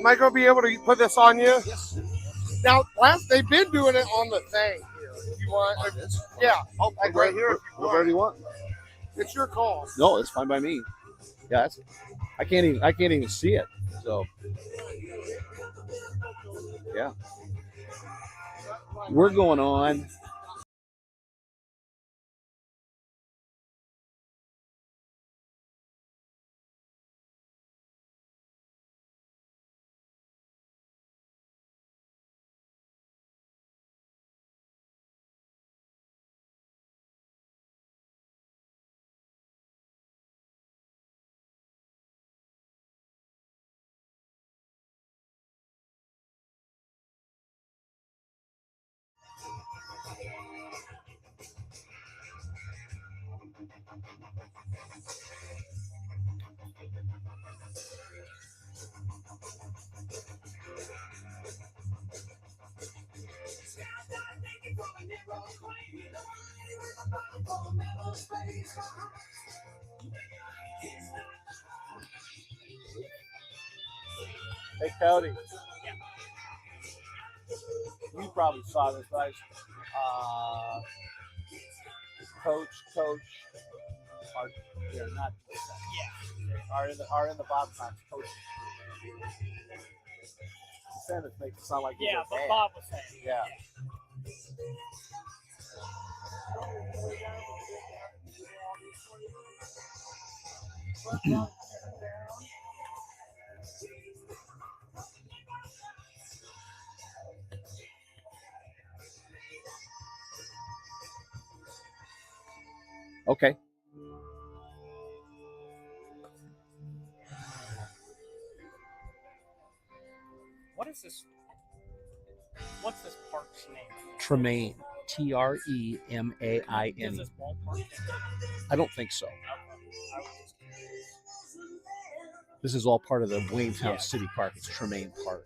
Am I going to be able to put this on you? Yes. Now, they've been doing it on the thing here. If you want, This? yeah, like right here. Whatever you want. It's your call. No, it's fine by me. Yeah, I can't even see it. So yeah, we're going on. Hey, Cody. You probably saw this, right? Coach, are not. Yeah. Are in the bottom times. Coach. Sanders makes it sound like but Bob was saying. Yeah. Okay. What is this? What's this park's name? Tremaine. Tremaine. Is this ballpark? I don't think so. This is all part of the Waynetown City Park. It's Tremaine Park.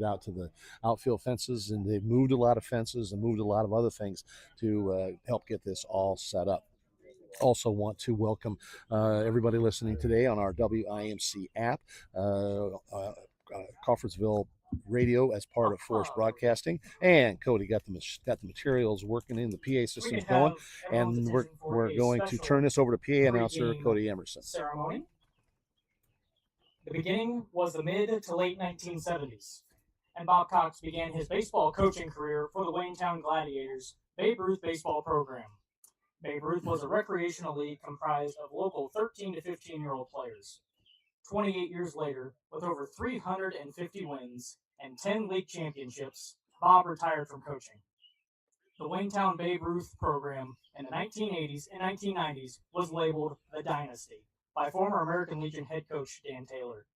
Out to the outfield fences, and they've moved a lot of fences and moved a lot of other things to help get this all set up. Also want to welcome everybody listening today on our WIMC app, Crawfordsville Radio as part of Force Broadcasting, and Cody got the materials working in, the PA systems going, and we're going to turn this over to PA announcer Cody Emerson. Ceremony. The beginning was the mid to late 1970s, and Bob Cox began his baseball coaching career for the Waynetown Gladiators Babe Ruth baseball program. Babe Ruth was a recreational league comprised of local 13 to 15-year-old players. 28 years later, with over 350 wins and 10 league championships, Bob retired from coaching. The Waynetown Babe Ruth program in the 1980s and 1990s was labeled the Dynasty by former American Legion head coach Dan Taylor.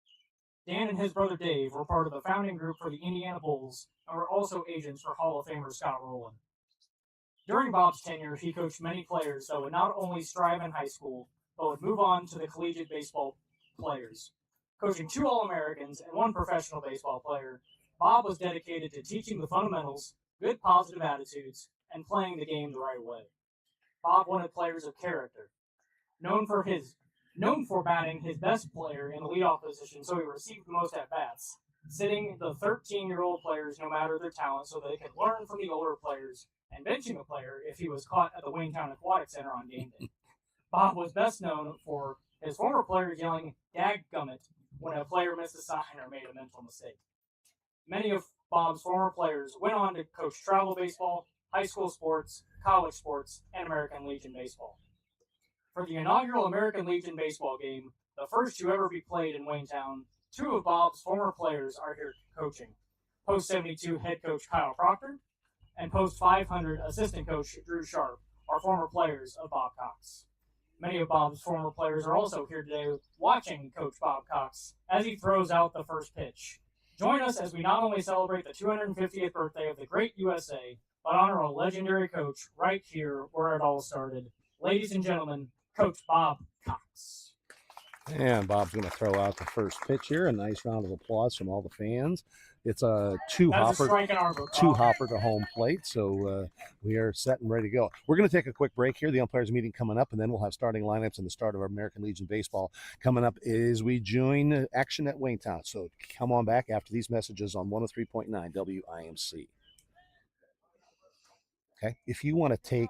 Dan and his brother Dave were part of the founding group for the Indiana Bulls and were also agents for Hall of Famer Scott Rowland. During Bob's tenure, he coached many players that would not only strive in high school, but would move on to the collegiate baseball players. Coaching 2 All-Americans and 1 professional baseball player, Bob was dedicated to teaching the fundamentals, good positive attitudes, and playing the game the right way. Bob wanted players of character, known for batting his best player in the leadoff position so he received the most at-bats, sitting the 13-year-old players no matter their talent so they could learn from the older players, and benching a player if he was caught at the Waynetown Aquatic Center on game day. Bob was best known for his former players yelling "Dadgummit" when a player missed a sign or made a mental mistake. Many of Bob's former players went on to coach travel baseball, high school sports, college sports, and American Legion baseball. For the inaugural American Legion baseball game, the first to ever be played in Waynetown, 2 of Bob's former players are here coaching. Post 72 head coach Kyle Proctor and Post 500 assistant coach Drew Sharp are former players of Bob Cox. Many of Bob's former players are also here today watching Coach Bob Cox as he throws out the first pitch. Join us as we not only celebrate the 250th birthday of the great USA, but honor a legendary coach right here where it all started. Ladies and gentlemen, Coach Bob Cox. And Bob's going to throw out the first pitch here. A nice round of applause from all the fans. It's a two-hopper to home plate, so we are set and ready to go. We're going to take a quick break here. The umpires meeting coming up, and then we'll have starting lineups and the start of our American Legion baseball coming up as we join action at Waynetown. So come on back after these messages on 103.9 WIMC. Okay, if you want to take,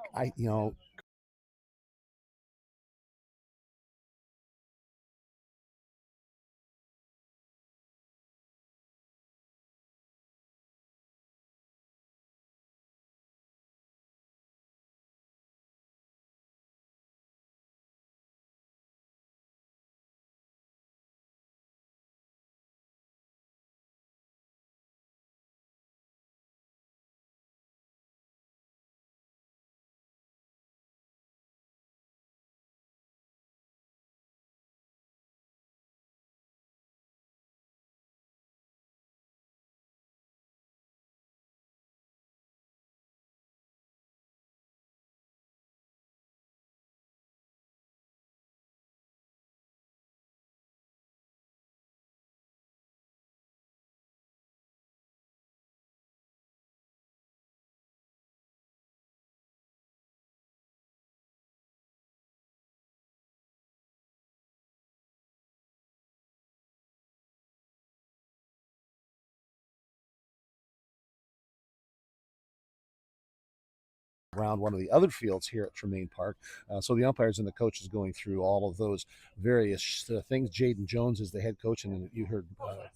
around one of the other fields here at Tremaine Park. So the umpires and the coaches going through all of those various things. Jaden Jones is the head coach, and you heard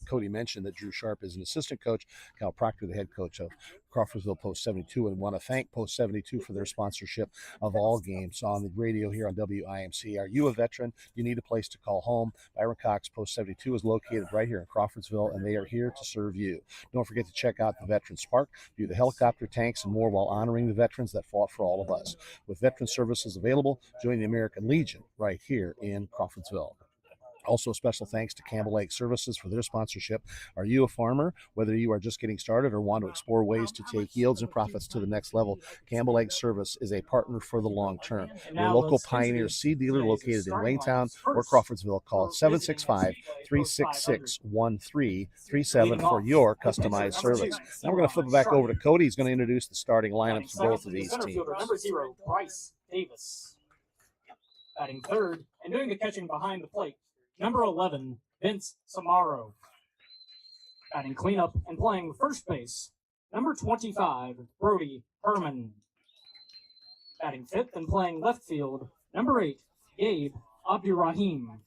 Cody mention that Drew Sharp is an assistant coach. Cal Proctor, the head coach of Crawfordsville Post 72, and want to thank Post 72 for their sponsorship of all games on the radio here on WIMC. Are you a veteran? You need a place to call home. Byron Cox Post 72 is located right here in Crawfordsville, and they are here to serve you. Don't forget to check out the Veterans Park, view the helicopter tanks, and more while honoring the veterans that fought for all of us. With veteran services available, join the American Legion right here in Crawfordsville. Also, special thanks to Campbell Egg Services for their sponsorship. Are you a farmer? Whether you are just getting started or want to explore ways to take yields and profits to the next level, Campbell Egg Service is a partner for the long term. Your local Pioneer seed dealer located in Waynetown or Crawfordsville, call 765-366-1337 for your customized service. Now we're going to flip it back over to Cody. He's going to introduce the starting lineups for both of these teams. Number 0, Bryce Davis. Batting third and doing the catching behind the plate, number 11, Vince Samaro. Batting cleanup and playing first base, number 25, Brody Herman. Batting fifth and playing left field, number 8, Gabe Abdurrahim.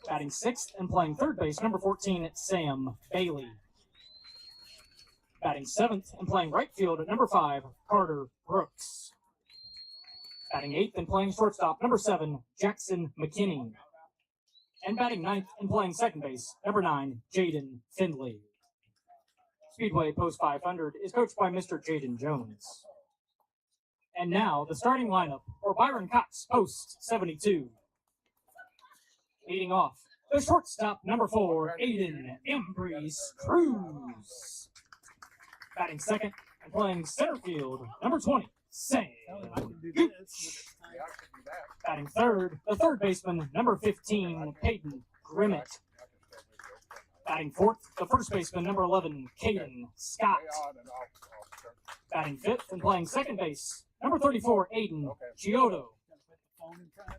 Batting sixth and playing third base, number 14, Sam Bailey. Batting seventh and playing right field, number 5, Carter Brooks. Batting eighth and playing shortstop, number 7, Jackson McKinney. And batting ninth and playing second base, number 9, Jaden Findlay. Speedway Post 500 is coached by Mr. Jaden Jones. And now, the starting lineup for Byron Cox Post 72. Leading off, the shortstop, number 4, Aiden Embreeze Cruz. Batting second and playing center field, number 20, Sam Gooch. Batting third, the third baseman, number 15, Peyton Grimmett. Batting fourth, the first baseman, number 11, Caden Scott. Batting fifth and playing second base, number 34, Aiden Giotto.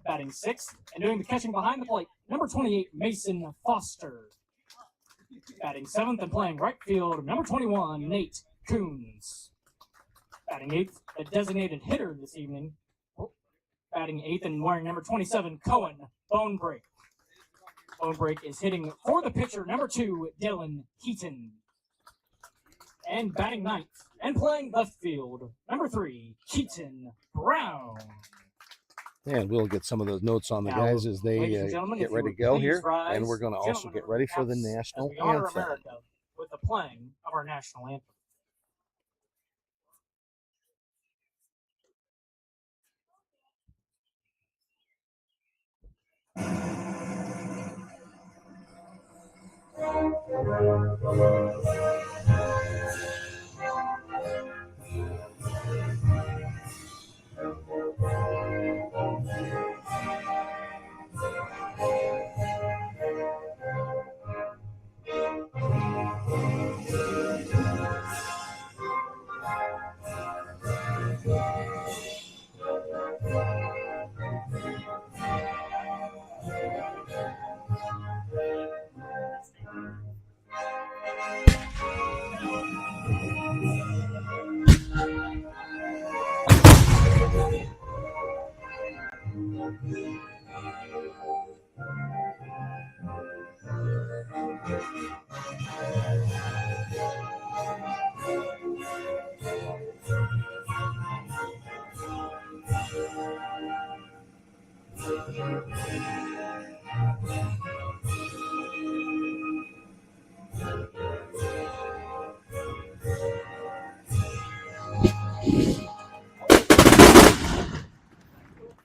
Batting sixth and doing the catching behind the plate, number 28, Mason Foster. Batting seventh and playing right field, number 21, Nate Coons. Batting eighth, the designated hitter this evening. Batting eighth and wearing number 27, Cohen Bonebreak. Bonebreak is hitting for the pitcher, number 2, Dylan Heaton. And batting ninth and playing left field, number 3, Keaton Brown. And we'll get some of those notes on the guys as they get ready to go here. And we're going to also get ready for the national anthem. America with the playing of our national anthem.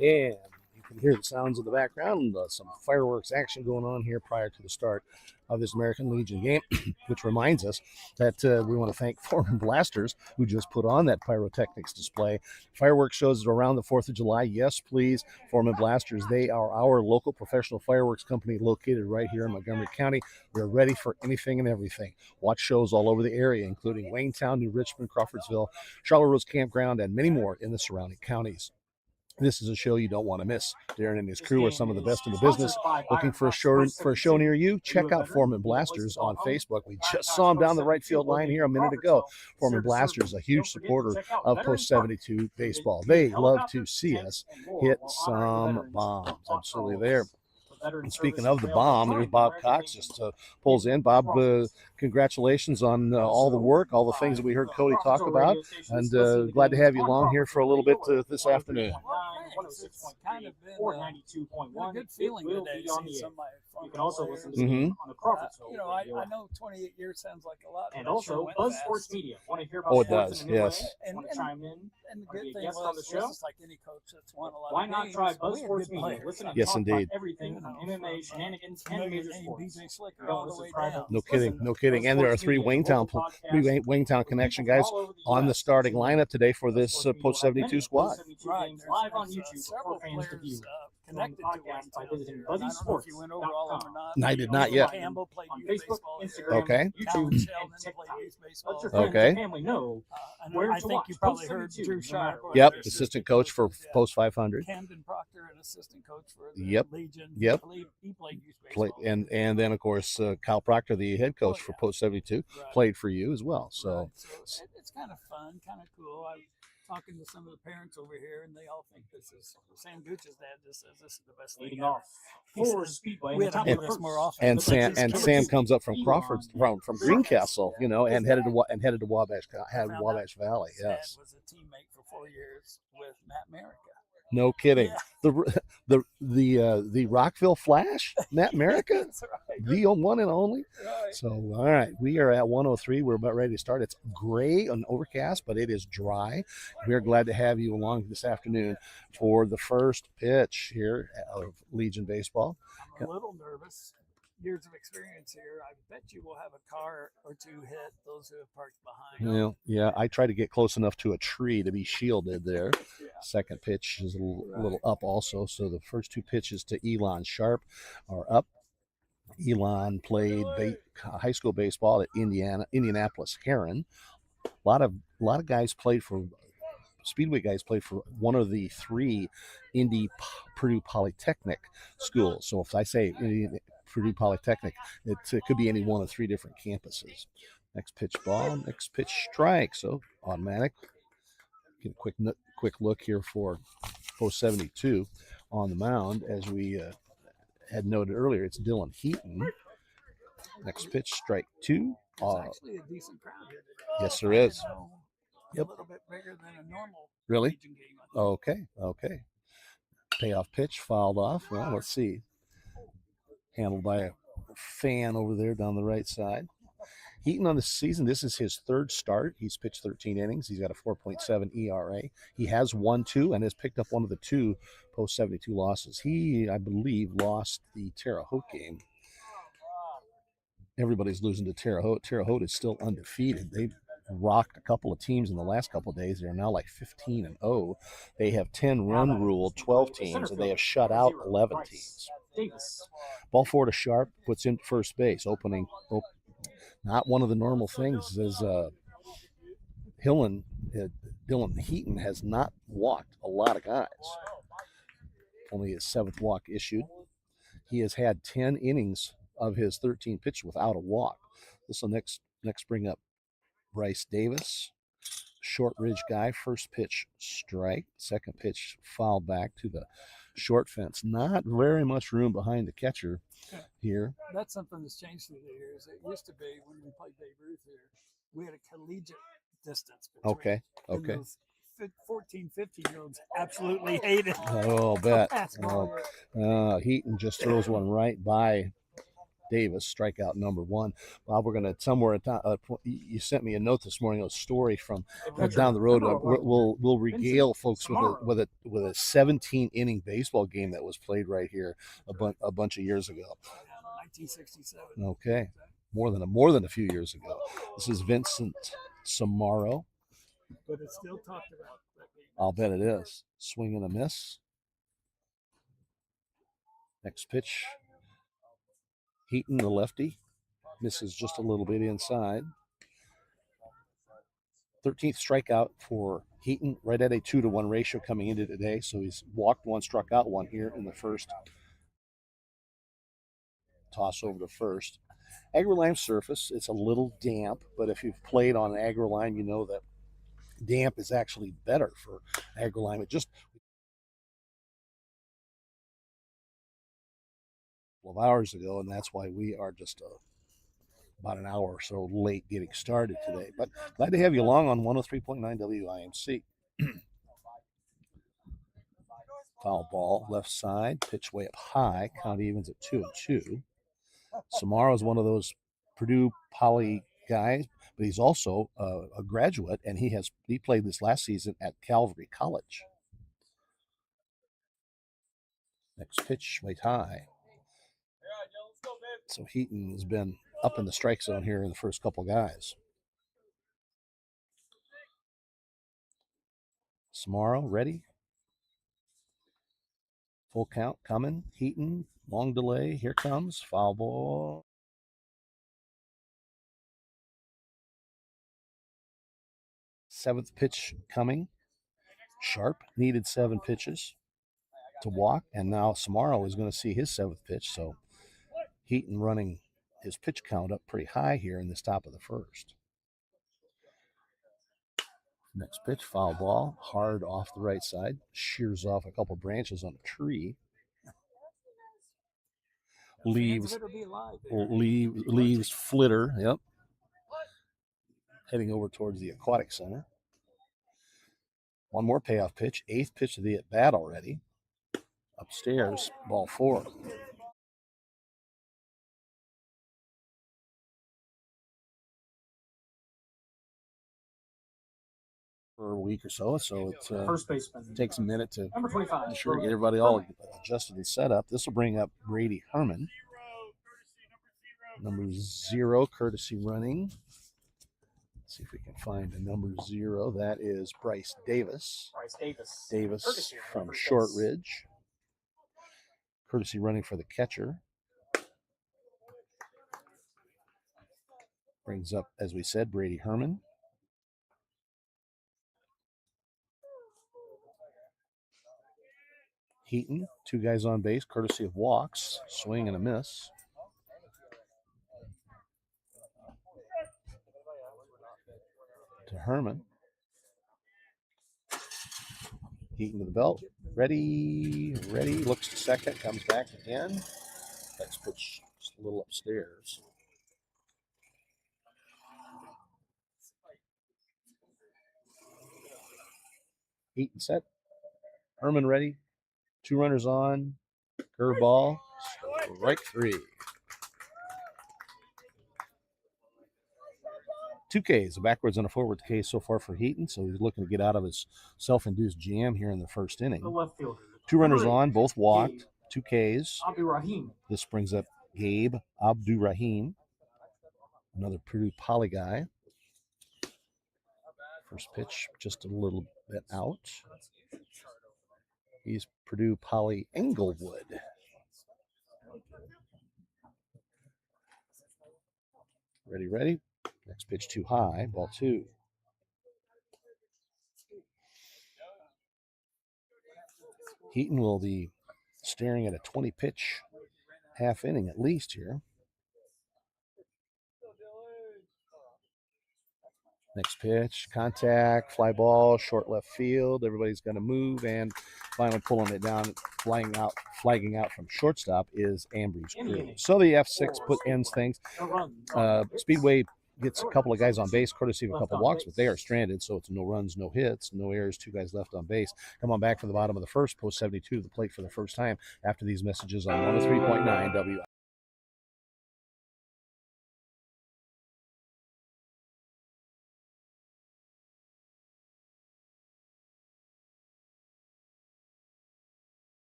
And you can hear the sounds in the background, some fireworks action going on here prior to the start of this American Legion game, which reminds us that we want to thank Foreman Blasters, who just put on that pyrotechnics display. Fireworks shows around the 4th of July. Yes, please. Foreman Blasters, they are our local professional fireworks company located right here in Montgomery County. They're ready for anything and everything. Watch shows all over the area, including Waynetown, New Richmond, Crawfordsville, Charlotte Rose Campground, and many more in the surrounding counties. This is a show you don't want to miss. Darren and his crew are some of the best in the business. Looking for a show near you? Check out Foreman Blasters on Facebook. We just saw him down the right field line here a minute ago. Foreman Blasters, a huge supporter of Post 72 baseball. They love to see us hit some bombs. Absolutely there. And speaking of the bomb, there's Bob Cox just pulls in. Bob, congratulations on all the work, all the things that we heard Cody talk about, and glad to have you along here for a little bit this afternoon. Kind of been a good feeling today. You can also listen to Mm-hmm. me on the Crawfordsville. I know 28 years sounds like a lot. And also, Buzz Sports Media. Want to hear about Oh, it sports does, in a new yes. way? Want to chime in? And the Or be good a thing guest on the was, show? just like any coach that's won a lot Why of not games, try we Buzz had Sports good Media? players. Listen and Yes, talk about indeed. everything from MMA, shenanigans, and major sports. All Don't the way subscribe. down. No kidding, no kidding. And there are three Waynetown connection guys on the starting lineup today for this Post 72 squad. Right, Live on YouTube several for fans to players view. connected to Podcast by Waynetown visiting here. And I don't know if you went over all of them or not. And I did not yet. Campbell played On youth Facebook, baseball here. Instagram, Okay. YouTube, Talon and Sheldon TikTok. played youth baseball. Let your friends Okay. and family know And where I to think watch you probably Post heard 72, Drew no Sharp. matter what. Yep, their assistant coach for yeah. Post 500. Camden Proctor, an assistant coach for the Yep. Legion. Yep. I believe he played youth baseball. And then of course Kyle Proctor, the head coach for Post 72, Right. played for you as well. So Right. So it's kind of fun, kind of cool. I was talking to some of the parents over here, and they all think this is Sam Gooch's dad. Just says this is the best Leading thing off He for says, Speedway. we in had the to top do of this the more first. often. and But Sam these and coaches- Sam comes up from Crawford from Greencastle, you know, and headed to Wabash found out Wabash Valley. his dad Yes, was a teammate for 4 years with Matt America. no kidding. Yeah. The Rockville Flash, Matt America, That's right. the one and only. Right. So, all right, we are at 103. We're about ready to start. It's gray and overcast, but it is dry. We're glad to have you along this afternoon for the first pitch here of Legion Baseball. I'm a little nervous. Years of experience here. I bet you will have a car or two hit those who have parked behind. Well, yeah, I try to get close enough to a tree to be shielded there. Yeah. Second pitch is a little up also. So the first two pitches to Elon Sharp are up. Elon played high school baseball at Indianapolis Heron. A lot of guys played for Speedway guys played for one of the three Purdue Polytechnic schools. So if I say Purdue Polytechnic, it could be any one of three different campuses. Next pitch ball, next pitch strike. So automatic. Get a quick look here for Post 72 on the mound. As we had noted earlier, it's Dylan Heaton. Next pitch, strike two. There's actually a decent crowd here today. Yes, there is. A little bit bigger than a normal Really? Legion game. I think. Okay. Payoff pitch fouled off. Well, let's see. Handled by a fan over there down the right side. Heaton on the season, this is his third start. He's pitched 13 innings. He's got a 4.7 ERA. He has won two and has picked up one of the two Post 72 losses. He, I believe, lost the Terre Haute game. Everybody's losing to Terre Haute. Terre Haute is still undefeated. They've rocked a couple of teams in the last couple of days. They're now like 15-0. They have 10-run rule, 12 teams, and they have shut out 11 teams. Ball forward to Sharp, puts in first base, opening. Not one of the normal things is Dylan Heaton has not walked a lot of guys. Only his 7th walk issued. He has had 10 innings of his 13 pitches without a walk. This will next bring up Bryce Davis, short ridge guy. First pitch strike. Second pitch foul back to the short fence. Not very much room behind the catcher here. That's something that's changed through the years. It used to be when we played Babe Ruth here, we had a collegiate distance between. Okay. And those 14, 15-year-olds absolutely hated Oh, bet. basketball. Heaton just throws one right by Davis, strikeout number one. Bob, we're going to somewhere. You sent me a note this morning, a story from down the road. We'll regale folks with a 17-inning baseball game that was played right here a bunch of years ago. 1967. Okay, more than a few years ago. This is Vincent Samaro. But it's still talked about. I'll bet it is. Swing and a miss. Next pitch. Heaton, the lefty, misses just a little bit inside. 13th strikeout for Heaton, right at a 2-to-1 ratio coming into today. So he's walked one, struck out one here in the first. Toss over to first. Agri-lime surface, it's a little damp, but if you've played on agri-lime, you know that damp is actually better for agri-lime. It just 12 hours ago, and that's why we are just about an hour or so late getting started today. But glad to have you along on 103.9 WIMC. Foul ball, left side, pitch way up high. Count evens at 2-2. Samara is one of those Purdue Poly guys, but he's also a graduate, and he played this last season at Calvary College. Next pitch, way high. So Heaton has been up in the strike zone here in the first couple guys. Samaro, ready. Full count coming. Heaton, long delay. Here comes. Foul ball. Seventh pitch coming. Sharp needed 7 pitches to walk, and now Samaro is going to see his 7th pitch. So Heaton running his pitch count up pretty high here in this top of the first. Next pitch, foul ball, hard off the right side, shears off a couple branches on a tree. Leaves flitter, yep. Heading over towards the aquatic center. One more payoff pitch, 8th pitch of the at-bat already. Upstairs, ball 4. For a week or so it First baseman takes a minute to number 25. get everybody all adjusted and set up. This will bring up Brady Herman, number 0, courtesy running. Let's see if we can find a number 0. That is Bryce Davis. Davis from Short Ridge. Courtesy running for the catcher. Brings up, as we said, Brady Herman. Heaton, 2 guys on base, courtesy of walks. Swing and a miss. To Herman. Heaton to the belt. Ready. Looks to second, comes back again. Next pitch just a little upstairs. Heaton set. Herman ready. 2 runners on. Curveball. Strike 3. 2 Ks, a backwards and a forward K so far for Heaton, so he's looking to get out of his self-induced jam here in the first inning. The left fielder. 2 runners on, both walked, 2 Ks. Abdurrahim. This brings up Gabe Abdurrahim, another Purdue Poly guy. First pitch just a little bit out. He's Purdue Poly Englewood. Ready. Next pitch too high, ball 2. Heaton will be staring at a 20-pitch half inning at least here. Next pitch, contact, fly ball, short left field. Everybody's going to move, and finally pulling it down, flagging out from shortstop is Ambry's Cruz. So the F6 ends things. Speedway gets a couple of guys on base, courtesy of a couple walks, but they are stranded, so it's no runs, no hits, no errors, 2 guys left on base. Come on back from the bottom of the first, post 72 to the plate for the first time after these messages on 103.9 W.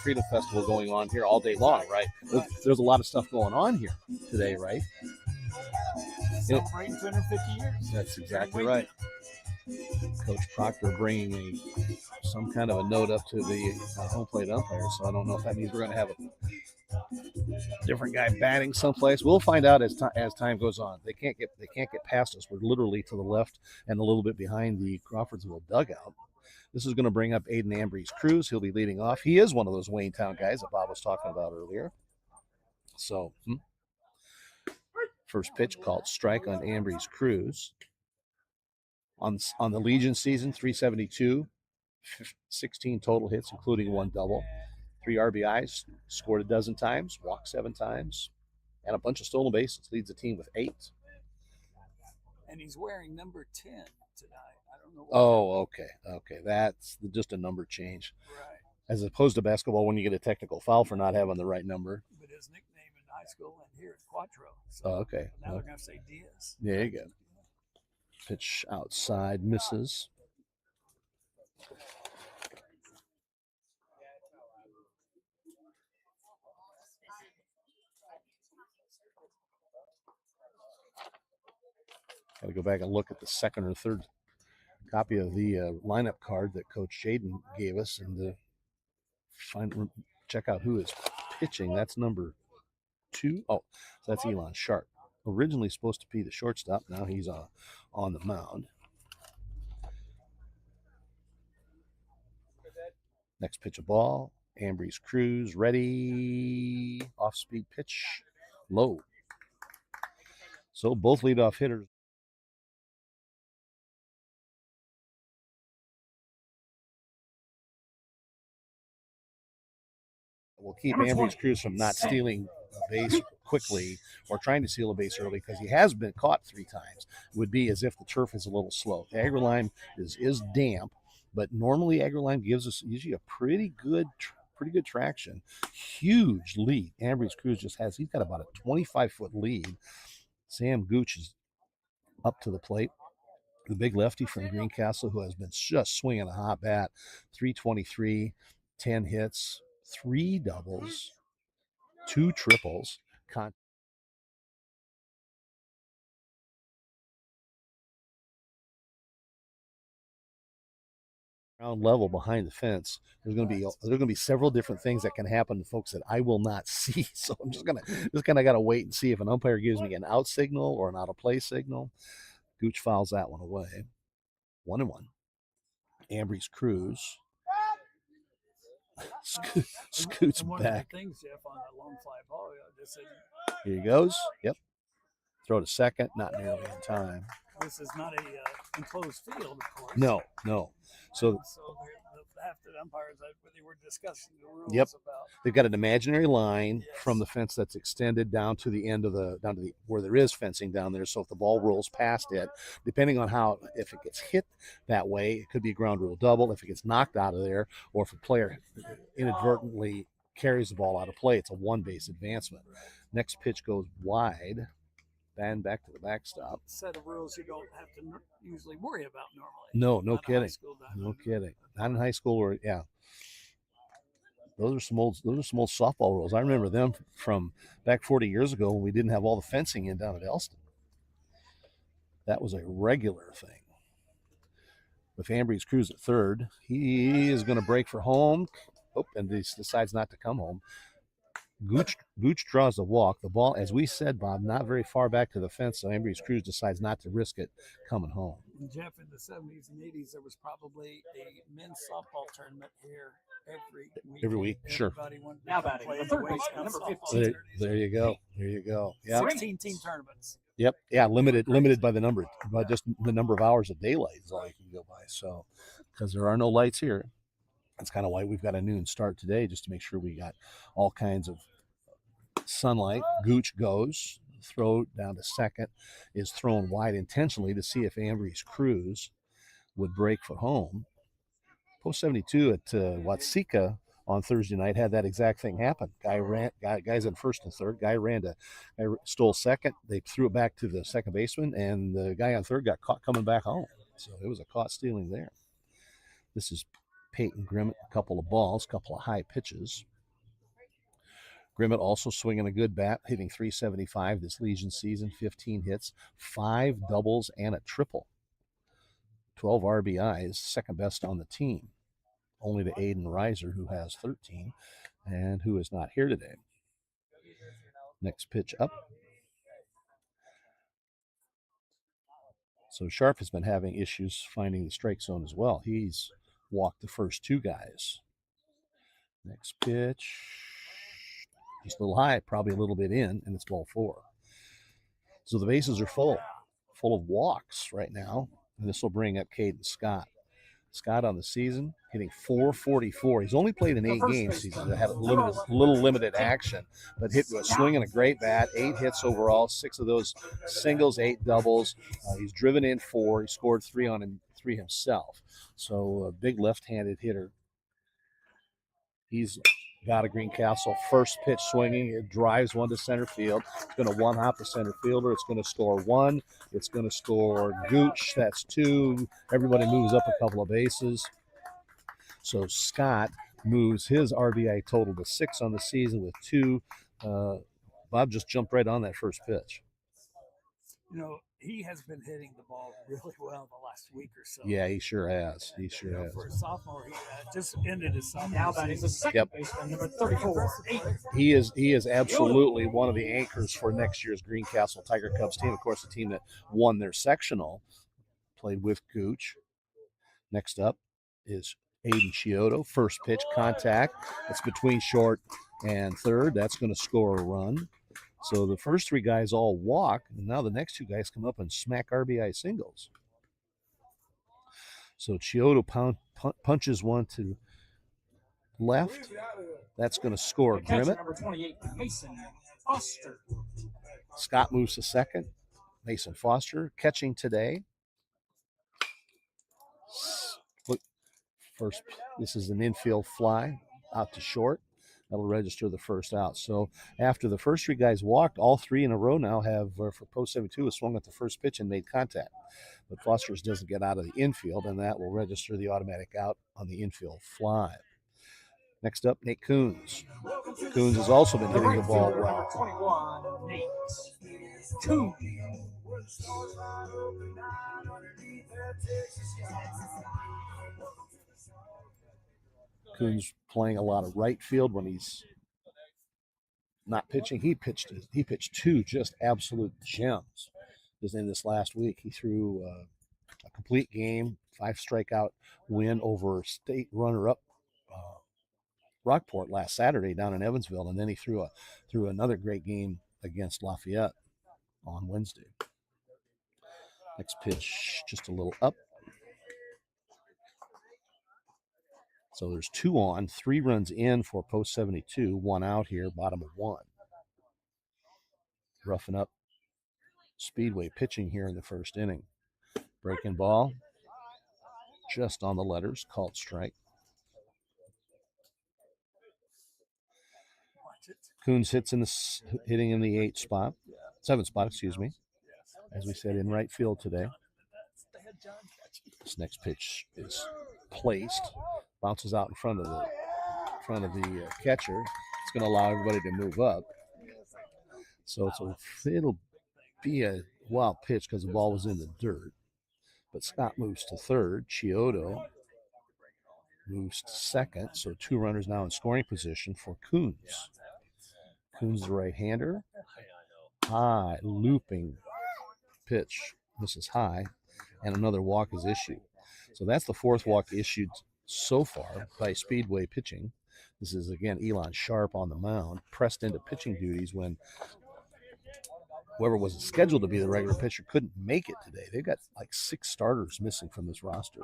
Freedom Festival going on here all day long, right? There's a lot of stuff going on here today, right? Celebrating 250 years. That's exactly right. Coach Proctor bringing some kind of a note up to the home plate umpire, so I don't know if that means we're going to have a different guy batting someplace. We'll find out as time goes on. They can't get past us. We're literally to the left and a little bit behind the Crawfordsville dugout. This is going to bring up Aiden Ambry's Cruz. He'll be leading off. He is one of those Waynetown guys that Bob was talking about earlier. So, first pitch called strike on Ambry's Cruz. On the Legion season, 372, 16 total hits, including 1 double, 3 RBIs, scored a dozen times, walked 7 times, and a bunch of stolen bases. Leads the team with 8. And he's wearing number 10 tonight. I don't know why. Oh, okay. That's just a number change. Right. As opposed to basketball when you get a technical foul for not having the right number. But his nickname in high school and here at Quattro. So okay. Now they're going to say Diaz. There you go. Pitch outside, misses. Got to go back and look at the second or third copy of the lineup card that Coach Jaden gave us and check out who is pitching. That's number 2. Oh, so that's Elon Sharp. Originally supposed to be the shortstop. Now he's on the mound. Next pitch, a ball. Ambry's Cruz ready. Off-speed pitch, low. So both leadoff hitters. Will keep Ambry's Cruz from not stealing a base quickly or trying to steal a base early because he has been caught 3 times. It would be as if the turf is a little slow. The AgriLime is damp, but normally AgriLime gives us usually a pretty good pretty good traction. Huge lead. Ambrose Cruz he's got about a 25-foot lead. Sam Gooch is up to the plate. The big lefty from Greencastle, who has been just swinging a hot bat. 323, 10 hits, 3 doubles, 2 triples. Ground level behind the fence. There's going to be several different things that can happen to folks that I will not see. So I'm just kind of got to wait and see if an umpire gives me an out signal or an out of play signal. Gooch fouls that one away. 1-1. Ambrose Cruz scoots one back. Of the things, Jeff, on that long fly ball, Here he goes. Yep. Throw to second, not nearly in time. This is not a enclosed field, of course. No. So after the umpires, they were discussing the rules about. They've got an imaginary line from the fence that's extended down to the end of where there is fencing down there. So if the ball rolls past it, depending on if it gets hit that way, it could be a ground rule double. If it gets knocked out of there, or if a player inadvertently carries the ball out of play, it's a 1-base advancement. Next pitch goes wide. And back to the backstop. Set of rules you don't have to usually worry about normally. No kidding. No kidding. Not in high school, or those are some old softball rules. I remember them from back 40 years ago when we didn't have all the fencing in down at Elston. That was a regular thing. With Ambrose Cruz at third, he is going to break for home. And he decides not to come home. Gooch draws the walk. The ball, as we said, Bob, not very far back to the fence, so Ambrose Cruz decides not to risk it coming home. And Jeff, in the 70s and 80s, there was probably a men's softball tournament here every week. Sure. Now batting, the third base, number 15. There you go. Yeah. 16-team tournaments. Yep. Yeah. Limited by just the number of hours of daylight is all you can go by. So, because there are no lights here. That's kind of why we've got a noon start today, just to make sure we got all kinds of sunlight. Gooch goes. Throw down to second is thrown wide intentionally to see if Ambrose Cruz would break for home. Post 72 at Watsika on Thursday night had that exact thing happen. Guys in first and third. Guy stole second. They threw it back to the second baseman, and the guy on third got caught coming back home. So it was a caught stealing there. This is Peyton Grimmett, a couple of balls, a couple of high pitches. Grimmett also swinging a good bat, hitting .375 this Legion season, 15 hits, 5 doubles, and a triple. 12 RBIs, second best on the team, only to Aiden Reiser, who has 13 and who is not here today. Next pitch up. So Sharp has been having issues finding the strike zone as well. He's walked the first 2 guys. Next pitch, just a little high, probably a little bit in, and it's ball 4. So the bases are full of walks right now, and this will bring up Caden Scott. Scott on the season hitting .444. He's only played in 8 games. He's had a little limited action, but swinging a great bat. 8 hits overall, 6 of those singles, 8 doubles. He's driven in 4. He scored 3 himself. So a big left-handed hitter. He's got a Greencastle first pitch swinging. It drives one to center field. It's going to one-hop the center fielder. It's going to score 1. It's going to score Gooch. That's 2. Everybody moves up a couple of bases. So Scott moves his RBI total to 6 on the season with 2. Bob just jumped right on that first pitch. He has been hitting the ball really well the last week or so. Yeah, he sure has. For a sophomore, he just ended his sophomore Now batting the second baseman, number 34. He is absolutely one of the anchors for next year's Greencastle Tiger Cubs team. Of course, the team that won their sectional played with Gooch. Next up is Aiden Chiodo. First pitch, contact. It's between short and third. That's going to score a run. So the first 3 guys all walk, and now the next 2 guys come up and smack RBI singles. So Chiodo punches one to left. That's going to score Grimmett. Number 28, Mason Foster. Scott moves to second. Mason Foster catching today. Look, first, this is an infield fly. out to short. That'll register the first out. So after the first 3 guys walked, all 3 in a row now have, for post 72, has swung at the first pitch and made contact. But Foster's doesn't get out of the infield, and that will register the automatic out on the infield fly. Next up, Nate Coons. Coons has also been hitting the ball well. Number 21, Nate Coons. Coons playing a lot of right field when he's not pitching. He pitched 2 just absolute gems. Just in this last week, he threw a complete game, 5 strikeout win over state runner-up Rockport last Saturday down in Evansville, and then he threw another great game against Lafayette on Wednesday. Next pitch, just a little up. So there's 2 on, 3 runs in for post 72, 1 out here, bottom of 1. Roughing up Speedway pitching here in the first inning. Breaking ball, just on the letters, called strike. Coons hitting in the 7th spot, excuse me. As we said, in right field today. This next pitch is placed, bounces out in front of the catcher. It's going to allow everybody to move up. So it'll be a wild pitch because the ball was in the dirt. But Scott moves to third. Chiodo moves to second. So 2 runners now in scoring position for Coons. Coons the right-hander. High, looping pitch. This is high. And another walk is issued. So that's the 4th walk issued so far by Speedway pitching. This is, again, Elon Sharp on the mound, pressed into pitching duties when whoever was scheduled to be the regular pitcher couldn't make it today. They've got like 6 starters missing from this roster.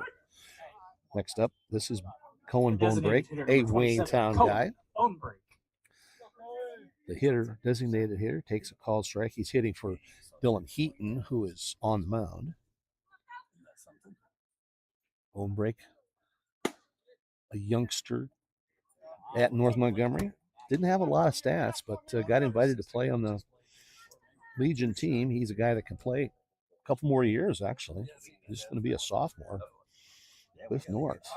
Next up, this is Cohen Bonebreak, a Waynetown guy. Bonebreak. The designated hitter, takes a called strike. He's hitting for Dylan Heaton, who is on the mound. Bonebreak, a youngster at North Montgomery. Didn't have a lot of stats, but got invited to play on the Legion team. He's a guy that can play a couple more years, actually. He's going to be a sophomore with North.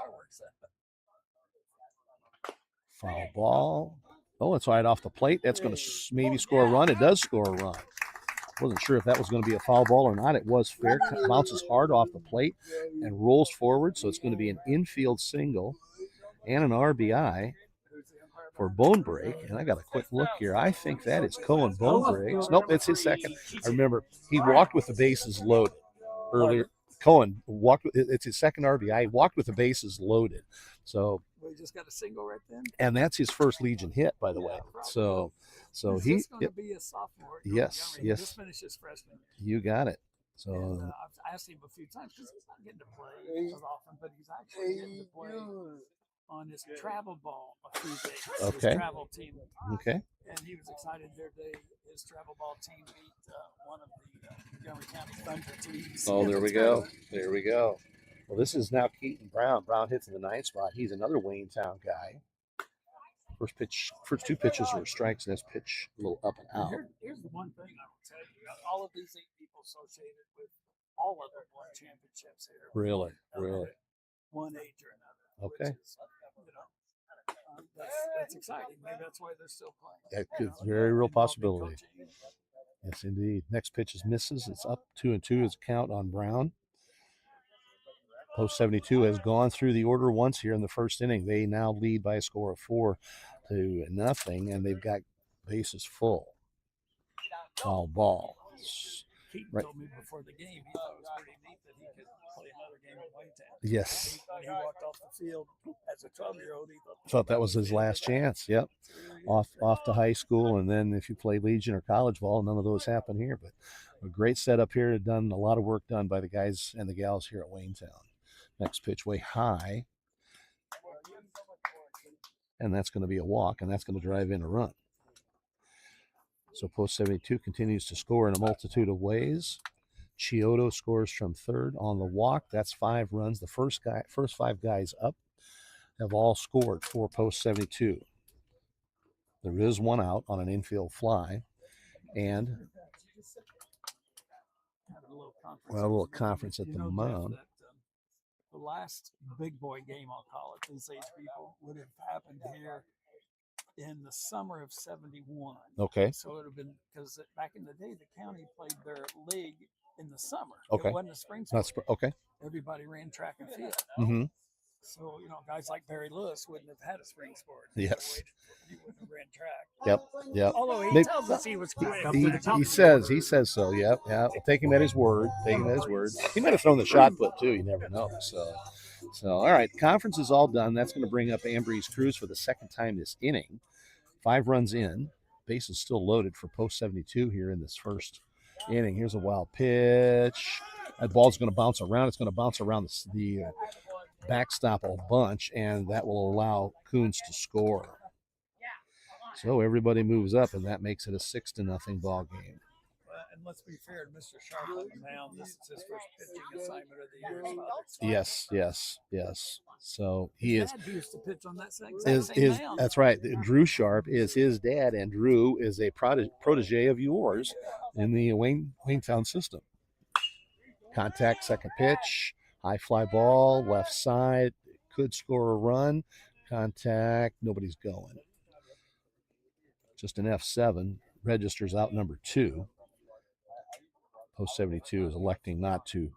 Foul ball. Oh, it's right off the plate. That's going to maybe score a run. It does score a run. Wasn't sure if that was going to be a foul ball or not. It was fair. Bounces hard off the plate and rolls forward. So it's going to be an infield single and an RBI for Bonebreak. And I got a quick look here. I think that is Cohen Bonebreak. Nope, it's his second. I remember he walked with the bases loaded earlier. Cohen walked. It's his second RBI. He walked with the bases loaded. So we just got a single right then. And that's his first Legion hit, by the way. So he's going to be a sophomore. Yes. He just finished his freshman. You got it. So I've asked him a few times because he's not getting to play as often, but he's actually getting to play on his travel ball a few days. Okay. His travel team. Okay. And he was excited their day. His travel ball team beat one of the Montgomery County Thunder teams. Oh, there we go. There we go. Well, this is now Keaton Brown. Brown hits in the 9th spot. He's another Waynetown guy. First 2 pitches were strikes. This pitch a little up and out. Here's the one thing I will tell you. All of these 8 people associated with all of them won championships here. Really? One age or another. Okay. Which is, that's exciting. Maybe that's why they're still playing. It's very real possibility. Yes, indeed. Next pitch is misses. It's up 2-2 is count on Brown. Post 72 has gone through the order once here in the first inning. They now lead by a score of 4-0, and they've got bases full. Foul ball. Keaton told me before the game he thought it was pretty neat that he could play another game in Waynetown. Yes. When he walked off the field as a 12-year-old, he thought that was his last chance. Yep. Off to high school, and then if you play Legion or college ball, none of those happen here. But a great setup here. Done a lot of work done by the guys and the gals here at Waynetown. Next pitch way high. And that's going to be a walk, and that's going to drive in a run. So post 72 continues to score in a multitude of ways. Chiodo scores from third on the walk. That's 5 runs. The first 5 guys up. have all scored for Post 72. There is one out on an infield fly, and a little conference at the mound. The last big boy game, I'll call it, these age people, would have happened here in the summer of 71. Okay. So it would have been, because back in the day, the county played their league in the summer. Okay. It wasn't a spring sport. Okay. Everybody ran track and field. Mm-hmm. So, guys like Barry Lewis wouldn't have had a spring sport. Yes. He wouldn't have ran track. Yep. Although he tells us he was quick. He says so. Yep. We'll take him at his word. He might have thrown the shot put too. You never know. So all right. Conference is all done. That's going to bring up Ambry's Cruz for the second time this inning. 5 runs in. Base is still loaded for Post 72 here in this first inning. Here's a wild pitch. That ball's going to bounce around. It's going to bounce around the backstop a bunch, and that will allow Coons to score. So everybody moves up, and that makes it a 6-0 ball game. And let's be fair to Mr. Sharp on the mound. This is his first pitching assignment of the year. Yes. So he used to pitch on that same mound. That's right. Drew Sharp is his dad, and Drew is a protege of yours in the Waynetown system. Contact, second pitch, high fly ball, left side, could score a run. Contact, nobody's going. Just an F7, registers out number 2. Post 72 is electing not to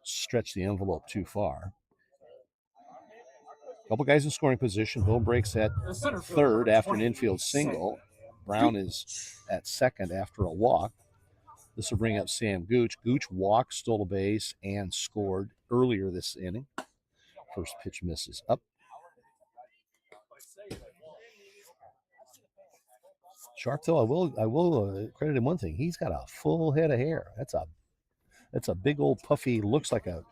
stretch the envelope too far. A couple guys in scoring position. Bill breaks at third after an infield single. Brown is at second after a walk. This will bring up Sam Gooch. Gooch walked, stole a base, and scored earlier this inning. First pitch misses up. Sharp, though, I will credit him one thing. He's got a full head of hair. That's a big old puffy. Looks like a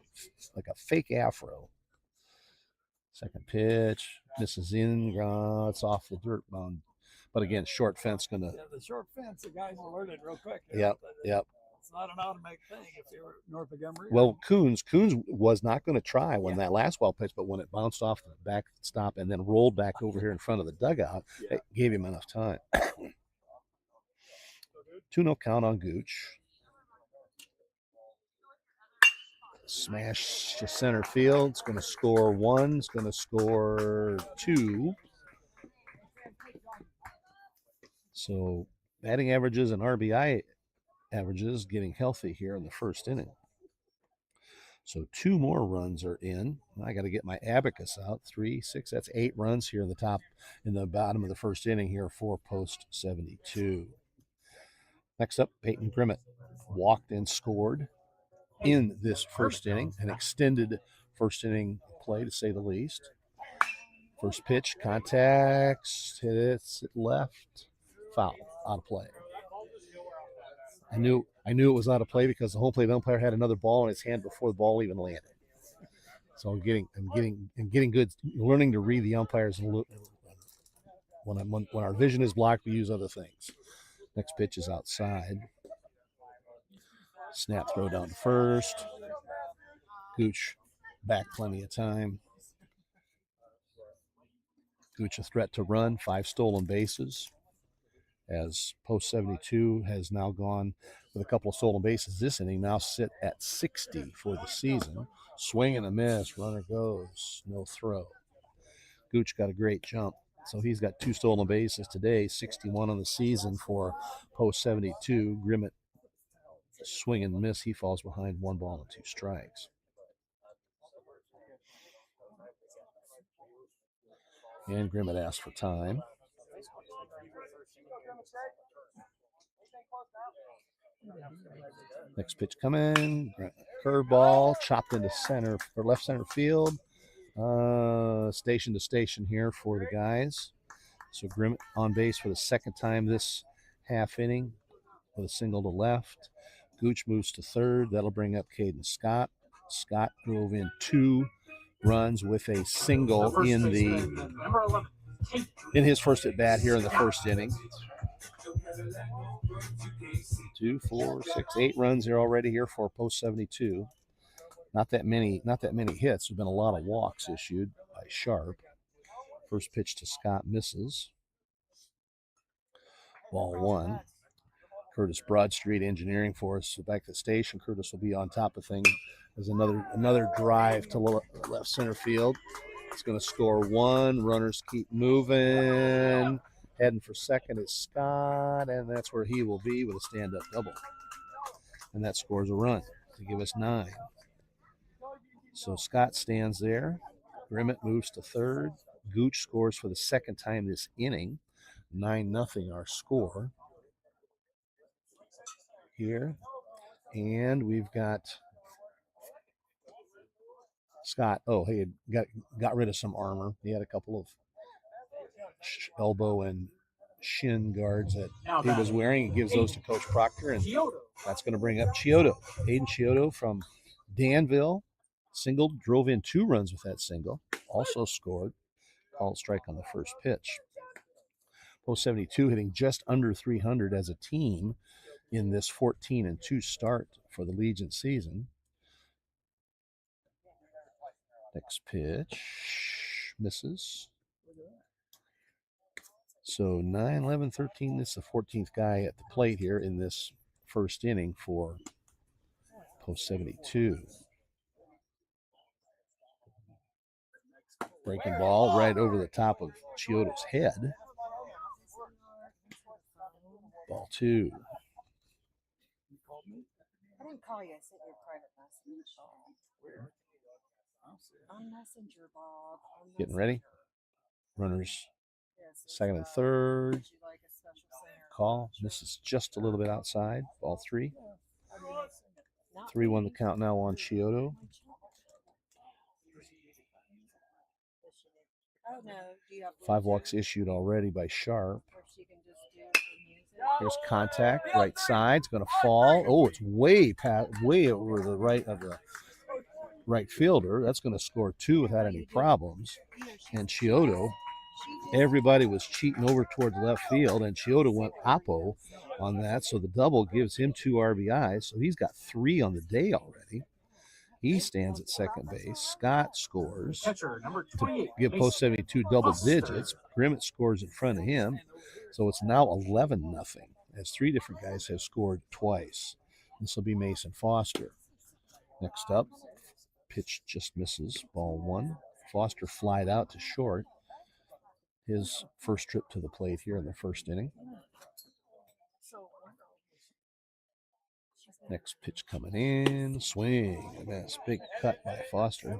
fake afro. Second pitch misses in. It's off the dirt mound. But again, short fence gonna. Yeah, the short fence. The guys alerted real quick. Yep. It's not an automatic thing if you're north of Montgomery. Well, Coons was not going to try when that last ball pitch, but when it bounced off the backstop and then rolled back over here in front of the dugout, it gave him enough time. 2-0 count on Gooch. Smash to center field. It's going to score 1. It's going to score 2. So batting averages and RBI averages getting healthy here in the first inning. So 2 more runs are in. I got to get my abacus out. 3, 6, that's 8 runs here in the bottom of the first inning here for Post 72. Next up, Peyton Grimmett walked and scored in this first inning, an extended first inning play to say the least. First pitch, contacts, hits it left, foul, out of play. I knew it was out of play because the home plate umpire had another ball in his hand before the ball even landed. So I'm getting good, learning to read the umpires. When our vision is blocked, we use other things. Next pitch is outside. Snap throw down to first. Gooch back plenty of time. Gooch a threat to run, 5 stolen bases. As Post 72 has now gone with a couple of stolen bases this inning, now sit at 60 for the season. Swing and a miss, runner goes, no throw. Gooch got a great jump. So he's got 2 stolen bases today, 61 on the season for Post 72. Grimmett swing and miss. He falls behind 1 ball and 2 strikes. And Grimmett asks for time. Next pitch coming. Curveball chopped into center or left center field. Station to station here for the guys. So Grimmett on base for the second time this half inning with a single to left. Gooch moves to third. That'll bring up Caden Scott. Scott drove in 2 runs with a single in his first at bat here in the first inning. 2, 4, 6, 8 runs here already here for Post 72. Not that many hits. There's been a lot of walks issued by Sharp. First pitch to Scott misses. Ball 1. Curtis Broadstreet engineering for us. So back to the station. Curtis will be on top of things. There's another drive to left center field. It's going to score 1. Runners keep moving. Heading for second is Scott, and that's where he will be with a stand-up double. And that scores a run to give us 9. So Scott stands there. Grimmett moves to third. Gooch scores for the second time this inning. 9-0 our score here. And we've got Scott. Oh, he had got rid of some armor. He had a couple of elbow and shin guards that he was wearing. He gives those to Coach Proctor, and that's going to bring up Chiodo. Aiden Chiodo from Danville. Singled, drove in 2 runs with that single. Also scored. Called strike on the first pitch. Post 72 hitting just under 300 as a team in this 14-2 start for the Legion season. Next pitch misses. So 9, 11, 13. This is the 14th guy at the plate here in this first inning for Post 72. Breaking ball right over the top of Chiodo's head. Ball 2. I didn't call you. I sent you a private message. On Messenger, Bob. Getting ready. Runners second and third. Call. Misses just a little bit outside. Ball 3. 3-1 the count now on Chiodo. Oh, no. Do you have 5 walks issued already by Sharp. Here's contact. Right side's going to fall. Oh, it's way over the right of the right fielder. That's going to score 2 without any problems. And Chiodo, everybody was cheating over towards left field, and Chiodo went oppo on that. So the double gives him 2 RBIs. So he's got 3 on the day already. He stands at second base. Scott scores to give Post 72 double digits. Grimmett scores in front of him. So it's now 11-0, as 3 different guys have scored twice. This will be Mason Foster. Next up, pitch just misses. Ball 1. Foster flied out to short. His first trip to the plate here in the first inning. Next pitch coming in. Swing. And that's big cut by Foster.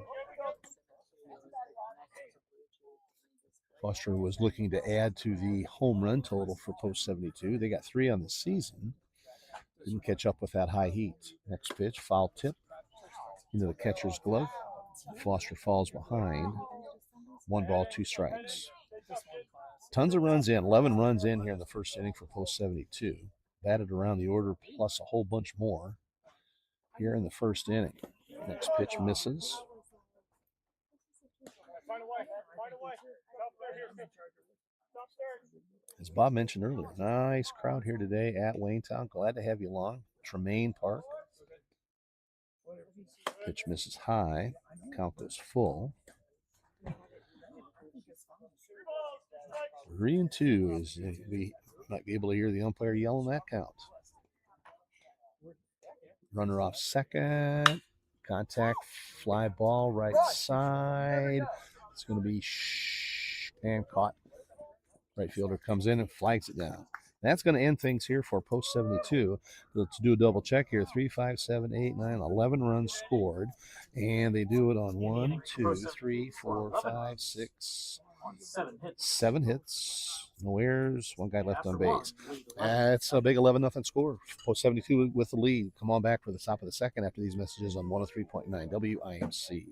Foster was looking to add to the home run total for Post 72. They got 3 on the season. Didn't catch up with that high heat. Next pitch, foul tip into the catcher's glove. Foster falls behind. 1 ball, 2 strikes. Tons of runs in. 11 runs in here in the first inning for Post 72. Batted around the order plus a whole bunch more here in the first inning. Next pitch misses. As Bob mentioned earlier, nice crowd here today at Waynetown. Glad to have you along. Tremaine Park. Pitch misses high. Count goes full. 3-2 as we might be able to hear the umpire yelling that count. Runner off second. Contact. Fly ball right side. It's going to be and caught. Right fielder comes in and flags it down. That's going to end things here for Post 72. Let's do a double check here. 3, 5, 7, 8, 9, 11 runs scored. And they do it on 1, 2, 3, 4, 5, 6, 7 hits. No errors. 1 guy left on base. That's a big 11-0 score. Post 72 with the lead. Come on back for the top of the second after these messages on 103.9 WIMC.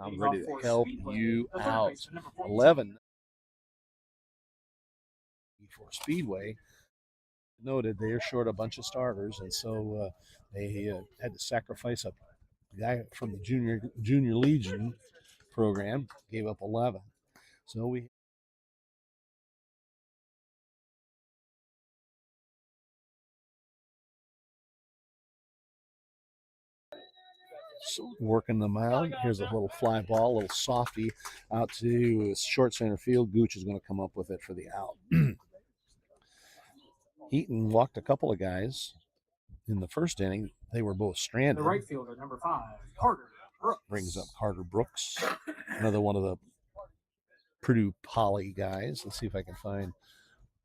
I'm Leading ready off to for help Speedway, you the third out. baseman, number 14. 11 for Speedway. Noted they're short a bunch of starters, and so they had to sacrifice a guy from the junior Legion program. Gave up 11. So we working them out. Here's a little fly ball, a little softy out to short center field. Gooch is going to come up with it for the out. Eaton walked a couple of guys in the first inning. They were both stranded. The right fielder, number 5, Carter Brooks. Brings up Carter Brooks, another one of the Purdue Poly guys. Let's see if I can find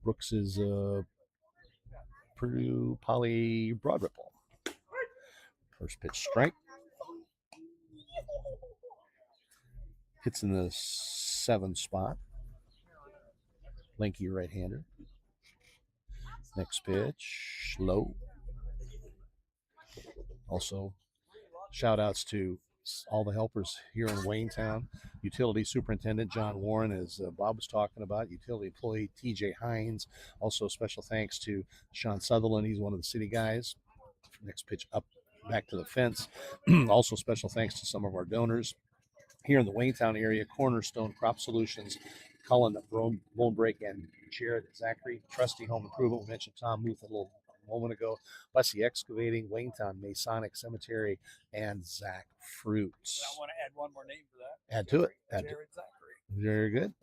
Brooks's Purdue Poly Broad Ripple. First pitch strike. Hits in the 7 spot. Lanky right-hander. Next pitch, low. Also, shout outs to all the helpers here in Waynetown. Utility Superintendent John Warren, as Bob was talking about. Utility employee TJ Hines. Also, special thanks to Sean Sutherland. He's one of the city guys. Next pitch up, back to the fence. Also, special thanks to some of our donors here in the Waynetown area. Cornerstone Crop Solutions, Cullen Bone Break, and Jared Zachary. Trusty Home Improvement. We mentioned Tom Muth a little moment ago. Bussy Excavating, Waynetown Masonic Cemetery, and Zach Fruits. I want to add one more name to that. Add to it. Jared Zachary. Very good.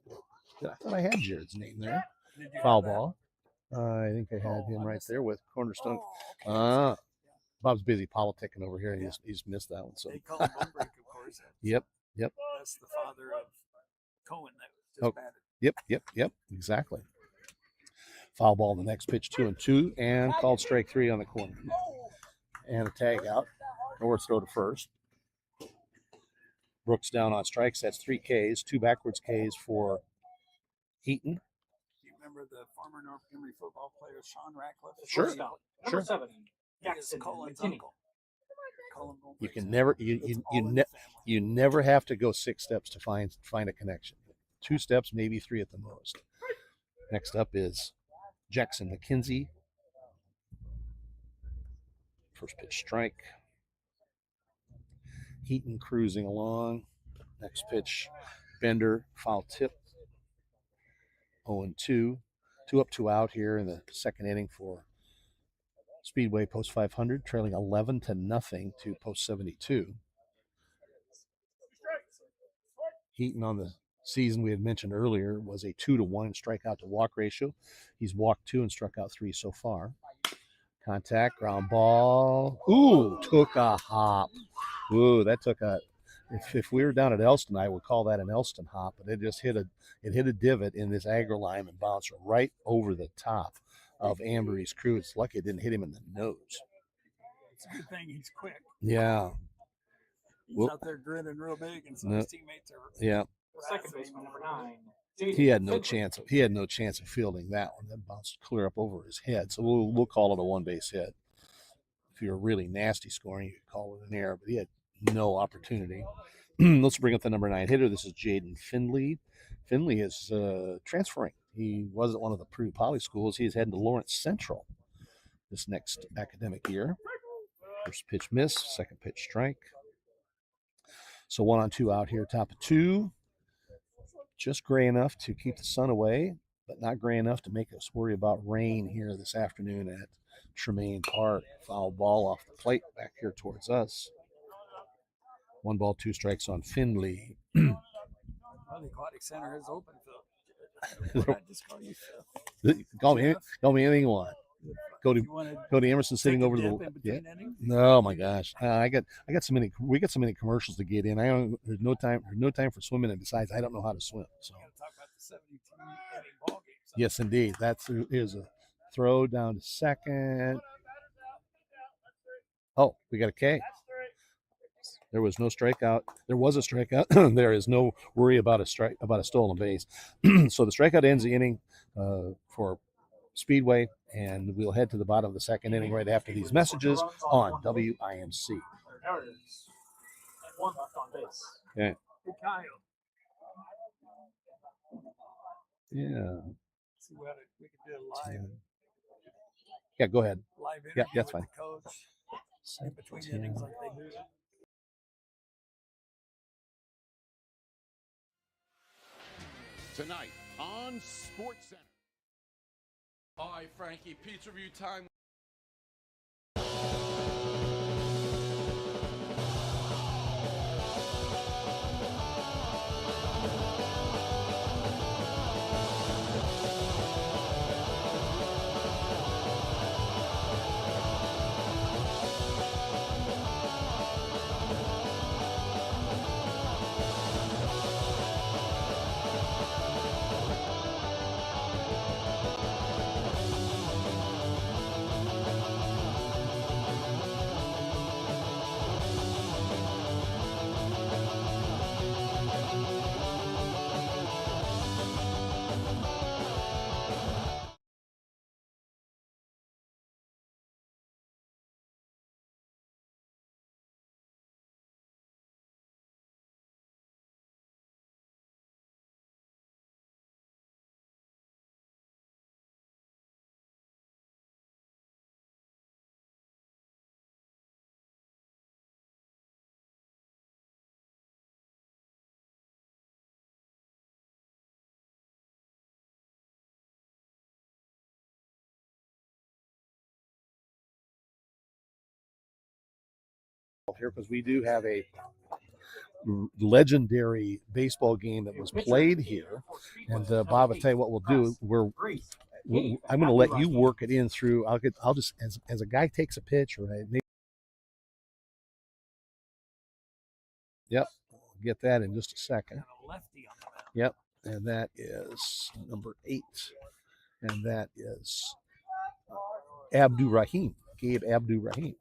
I thought I had Jared's name there. Did you Foul have that? ball. I think I had him I right missed there with Cornerstone. Oh, okay. Bob's busy politicking over here. He's missed that one. So They call him Bone Break, of course. Yep. That's the father of Cohen that was just batted. Yep. Exactly. Foul ball. The next pitch, 2-2, and called strike 3 on the corner. And a tag out. Or throw to first. Brooks down on strikes. That's 3 Ks, 2 backwards Ks for Eaton. You remember the former North Henry football player Sean Ratcliffe? Sure. Number 7, He is Jackson Cohen's McKinney. uncle. Colin Bone You Break's can uncle. never It's all in the family. you never have to go 6 steps to find a connection. 2 steps, maybe 3 at the most. Next up is Jackson McKenzie. First pitch strike. Heaton cruising along. Next pitch, Bender, foul tip. 0-2. 2 up, 2 out here in the second inning for Speedway Post 500, trailing 11-0 to Post 72. Heaton on the season we had mentioned earlier was a 2-1 strikeout to walk ratio. He's walked 2 and struck out 3 so far. Contact, ground ball. Ooh, took a hop. Ooh, that took a. If we were down at Elston, I would call that an Elston hop, but it just hit a divot in this agrolime and bounced right over the top of Ambery's crew. It's lucky it didn't hit him in the nose. It's a good thing he's quick. Yeah. He's out there grinning real big, and so his teammates are. Yeah. The second baseman, number 9. He had no chance of fielding that one. That bounced clear up over his head. So we'll call it a 1-base hit. If you're really nasty scoring, you could call it an error, but he had no opportunity. Let's bring up the number 9 hitter. This is Jaden Findley. Findley is transferring. He was at one of the Purdue Poly schools. He is heading to Lawrence Central this next academic year. First pitch miss, second pitch strike. So 1-2 out here, top of 2. Just gray enough to keep the sun away, but not gray enough to make us worry about rain here this afternoon at Tremaine Park. Foul ball off the plate back here towards us. 1 ball, 2 strikes on Findlay. Well, the aquatic center is open, Phil. I just call you Phil. Call me anything you want. Go to Emerson sitting over to the No, my gosh, we got so many commercials to get in. There's no time for swimming, and besides, I don't know how to swim. So Talk about the 72-inning ball game. yes, indeed, here's a throw down to second. Oh, we got a K. There was no strikeout. There was a strikeout. There is no worry about a stolen base. So the strikeout ends the inning for Speedway, and we'll head to the bottom of the second inning right after these messages on WIMC. And 1 left on base. Okay. Hey, Kyle. Yeah. See what we can do live. Yeah, go ahead. Live interview Yeah, that's with fine. the coach in between innings like they do. Tonight on Sports Center. Hi, Frankie. Pizza review time. Here, because we do have a legendary baseball game that was played here. And Bob, I'll tell you what we'll do. I'm going to let you work it in through. I'll just as a guy takes a pitch, right? Maybe, yep, get that in just a second. Yep, and that is number 8, and that is Abdu-Rahim, Gabe Abdu-Rahim.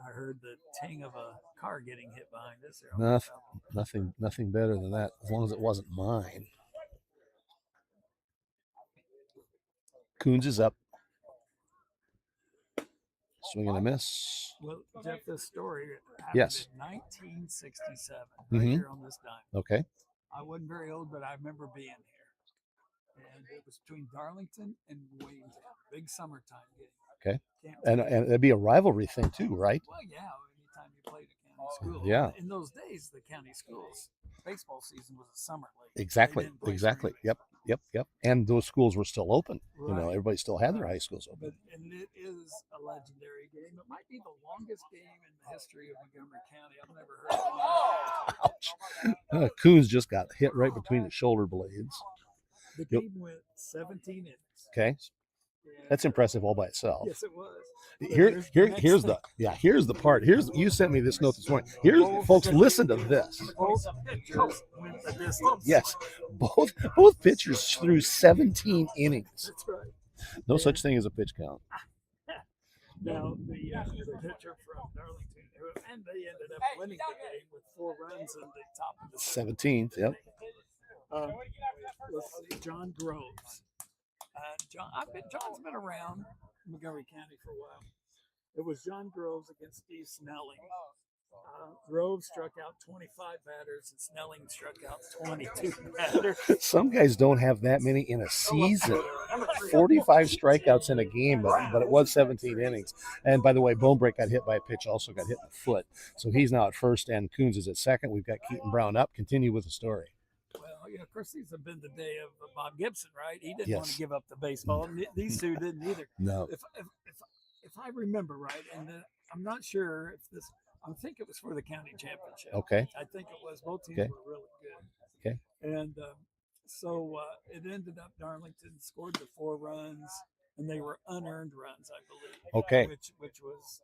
I heard the ting of a car getting hit behind us. Nothing better than that, as long as it wasn't mine. Coons is up. Swing and a miss. Well, Jeff, this story happened Yes. in 1967, right here on this dime. Okay. I wasn't very old, but I remember being here. And it was between Darlington and Waynetown. Big summertime game. Okay. And it'd be a rivalry thing too, right? Well, yeah. Anytime you played a county school. Yeah. In those days, the county schools baseball season was a summer league. Exactly. Yep. And those schools were still open. Right. You know, everybody still had their high schools open. And it is a legendary game. It might be the longest game in the history of Montgomery County. I've never heard of it. Ouch. Coons just got hit right between the shoulder blades. The game went 17 innings. Okay. That's impressive all by itself. Yes, it was. Here's the part. You sent me this note this morning. Here's folks, listen to this. Both pitchers went the distance. Yes, both pitchers threw 17 innings. That's right. No such thing as a pitch count. Now the pitcher from Darlington, and they ended up winning the game with 4 runs in the top of the 17th. Yep. Let's see, John Groves. John's been around Montgomery County for a while. It was John Groves against Steve Snelling. Groves struck out 25 batters and Snelling struck out 22 batters. Some guys don't have that many in a season. 45 strikeouts in a game, but it was 17 innings. And by the way, Bonebreak got hit by a pitch, also got hit in the foot. So he's now at first and Coons is at second. We've got Keaton Brown up. Continue with the story. Well, of course, these have been the day of Bob Gibson, right? He didn't want to give up the baseball. These two didn't either. No. If I remember right, and I'm not sure if this, I think it was for the county championship. Okay. I think it was. Both teams were really good. Okay. And so it ended up Darlington scored the 4 runs, and they were unearned runs, I believe. Okay. Which was,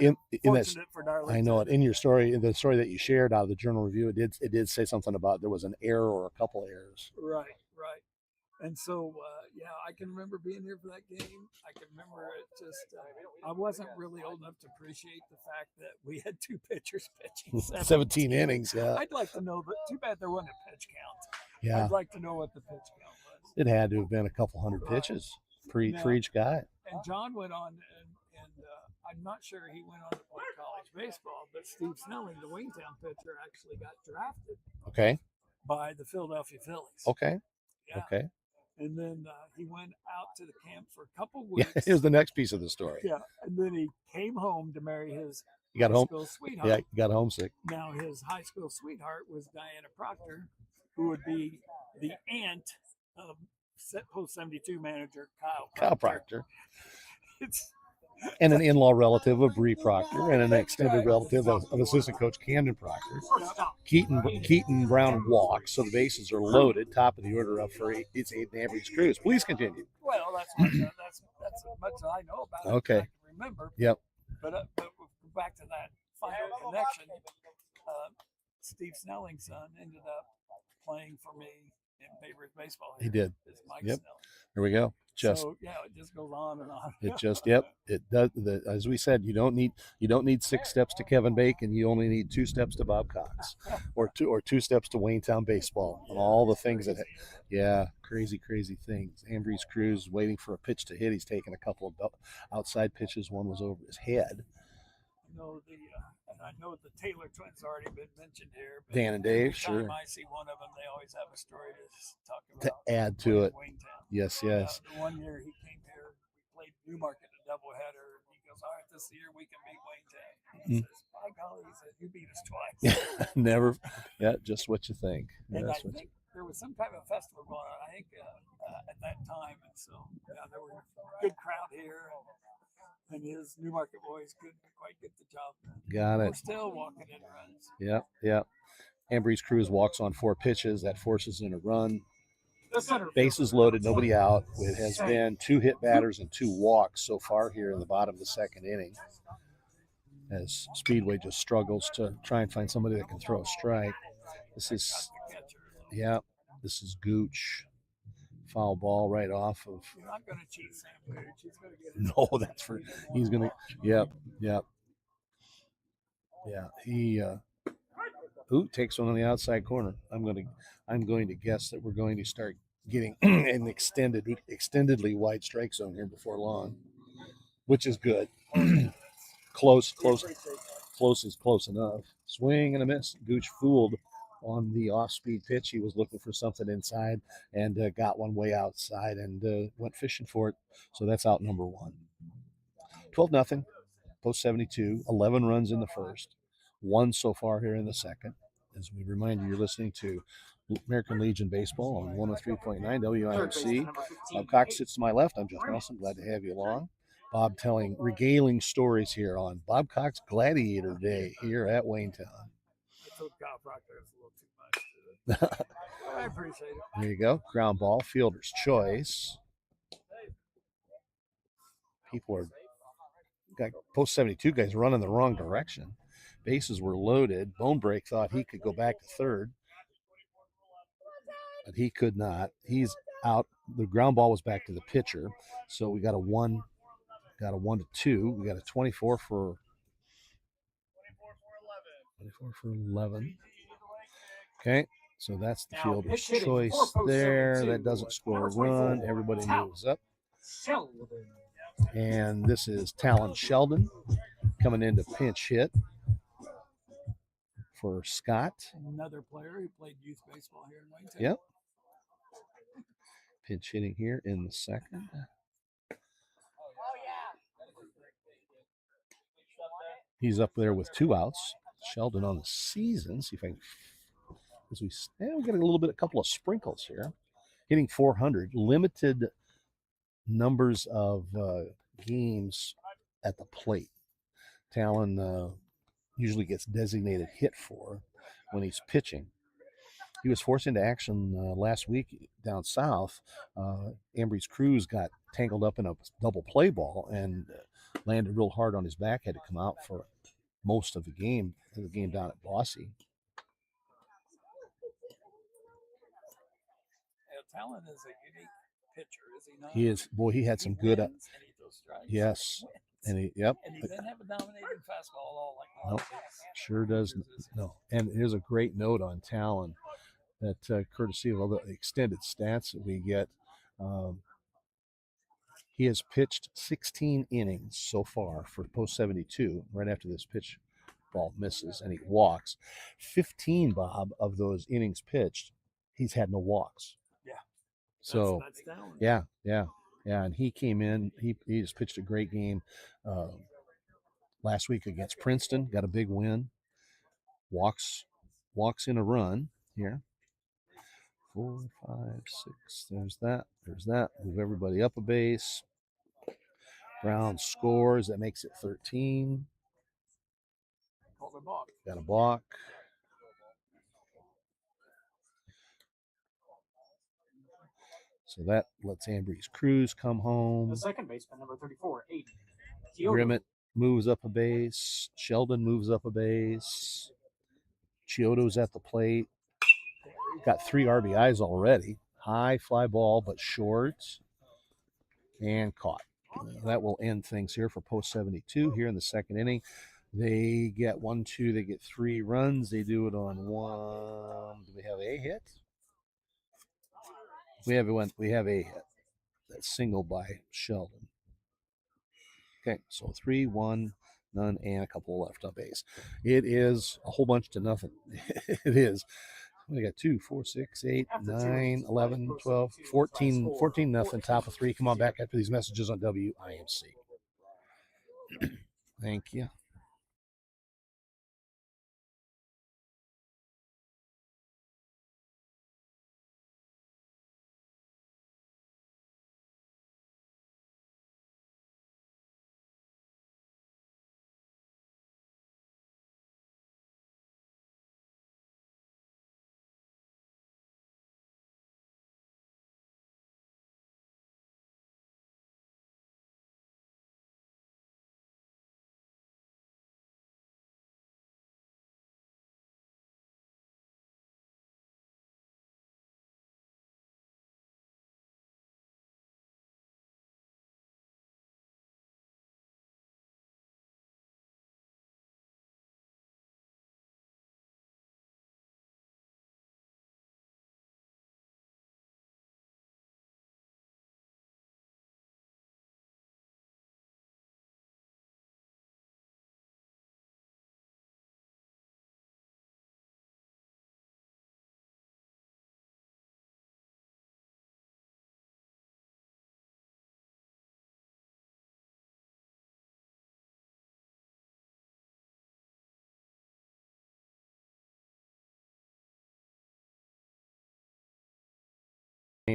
in fortunate that, for Darlington. I know it. In your story, in the story that you shared out of the Journal Review, it did say something about there was an error or a couple errors. Right. And so, I can remember being here for that game. I can remember it just, I wasn't really old enough to appreciate the fact that we had 2 pitchers pitching 17 innings, yeah. I'd like to know, but too bad there wasn't a pitch count. Yeah. I'd like to know what the pitch count was. It had to have been a couple hundred pitches for each guy. And John went on, and and I'm not sure he went on to play college baseball, but Steve Snelling, the Waynetown pitcher, actually got drafted Okay. by the Philadelphia Phillies. Okay. Yeah. Okay. And then he went out to the camp for a couple Yeah. weeks. Here's the next piece of the story. Yeah, and then he came home to marry his You got high home. school sweetheart. Yeah. You got homesick. Now his high school sweetheart was Diana Proctor, who would be the aunt of Post 72 manager Kyle Proctor. It's And an in-law relative of Bree Proctor, and an extended relative of assistant coach Camden Proctor. Keaton Brown walks, so the bases are loaded. Top of the order up for it's Aiden Avery's Cruz. Please continue. well, that's as much as I know about it. Okay. I can remember. Yep. But back to that final connection. Steve Snelling's son ended up playing for me in Babe Ruth baseball. He did. It's Mike Yep. Snelling. Here we go. So yeah, it just goes on and on. It just it does. As we said, you don't need 6 steps to Kevin Bacon. You only need 2 steps to Bob Cox, or two steps to Waynetown baseball, and all the things crazy things. Ambry's Cruz waiting for a pitch to hit. He's taking a couple of outside pitches. One was over his head. I know the Taylor twins already been mentioned here. But Dan and Dave, every time sure. I see one of them, they always have a story to talk To about. add to it. Waynetown. Yes. The one year he came here, we played Newmarket a doubleheader. He goes, "All right, this year we can beat Waynetown." He says, "By golly," he said, "you beat us twice." Never. Yeah, just what you think. And I That's what think there was some type of festival going on, I think, at that time. And so, yeah, there was a good crowd here. And his Newmarket boys couldn't quite get the job done. Got it. We're still walking in runs. Yep. Ambry's Cruz walks on 4 pitches. That forces in a run. Bases loaded, nobody out. It has been 2 hit batters and 2 walks so far here in the bottom of the 2nd inning, as Speedway just struggles to try and find somebody that can throw a strike. This is Gooch. Foul ball right off of. You're not going to cheat Sam Gooch. He's going to get it. No, that's for. He's going to. Yep. Yeah. He. Takes one on the outside corner. I'm going to guess that we're going to start getting an extendedly wide strike zone here before long, which is good. Close is close enough. Swing and a miss. Gooch fooled on the off-speed pitch. He was looking for something inside and got one way outside and went fishing for it. So that's out number 1. 12-0. Post 72. 11 runs in the first. 1 so far here in the second. As we remind you, you're listening to American Legion Baseball on 103.9 WIMC. Bob Cox sits to my left. I'm Jeff Nelson. Glad to have you along. Bob regaling stories here on Bob Cox Gladiator Day here at Waynetown. I told Kyle Proctor it was a little too much. I appreciate it. There you go. Ground ball, fielder's choice. People are got post 72 guys running the wrong direction. Bases were loaded. Bonebreak thought he could go back to third, but he could not. He's out. The ground ball was back to the pitcher, so we got a 1 to 2. We got a 24 for 11. Okay, so that's the fielder's choice there. That doesn't score a run. Everybody moves up. And this is Talon Sheldon coming in to pinch hit for Scott. Another player who played youth baseball here in Waynetown. Yep. Pinch hitting here in the second. He's up there with 2 outs. Sheldon on the season. See if I can. We got a couple of sprinkles here. Hitting 400. Limited numbers of games at the plate. Talon usually gets designated hit for when he's pitching. He was forced into action last week down south. Ambry's Cruz got tangled up in a double play ball and landed real hard on his back. Had to come out for most of the game down at Bossy. Talon is a unique pitcher, is he not? He is. Boy, he had some good. Yes. And he doesn't have a dominating fastball at all. Nope, sure does. No. And here's a great note on Talon that courtesy of all the extended stats that we get. He has pitched 16 innings so far for post 72. Right after this pitch, ball misses and he walks. 15, Bob, of those innings pitched, he's had no walks. Yeah. So That's talent. yeah. And he came in. He just pitched a great game last week against Princeton. Got a big win. Walks in a run here. 4, 5, 6. There's that. Move everybody up a base. Brown scores. That makes it 13. Got a balk. So that lets Ambrose Cruz come home. The second baseman, number 34, Aiden. Grimmett moves up a base. Sheldon moves up a base. Chiodo's at the plate. Got 3 RBIs already. High fly ball, but short. And caught. That will end things here for post 72 here in the second inning. They get 1, 2, they get 3 runs. They do it on 1. Do we have a hit? We have a hit. That single by Sheldon. Okay, so 3, 1, none, and a couple left on base. It is a whole bunch to nothing. It is. We got 2, 4, 6, 8, 9, 11, 12, 14 nothing, top of 3. Come on back after these messages on WIMC. Thank you.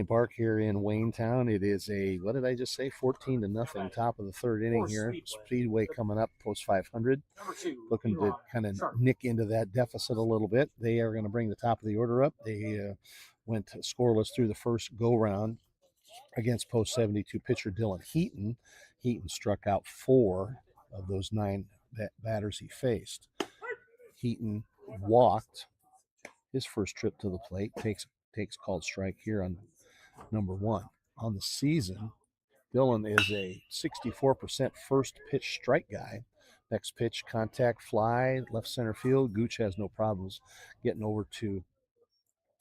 Park here in Waynetown. It is a, what did I just say? 14 to nothing, top of the third inning here. Speedway coming up post 500, looking to kind of nick into that deficit a little bit. They are going to bring the top of the order up. They went scoreless through the first go round against post 72 pitcher Dylan Heaton. Heaton struck out 4 of those 9 batters he faced. Heaton walked his first trip to the plate, takes called strike here on number 1. On the season, Dylan is a 64% first pitch strike guy. Next pitch, contact fly, left center field. Gooch has no problems getting over to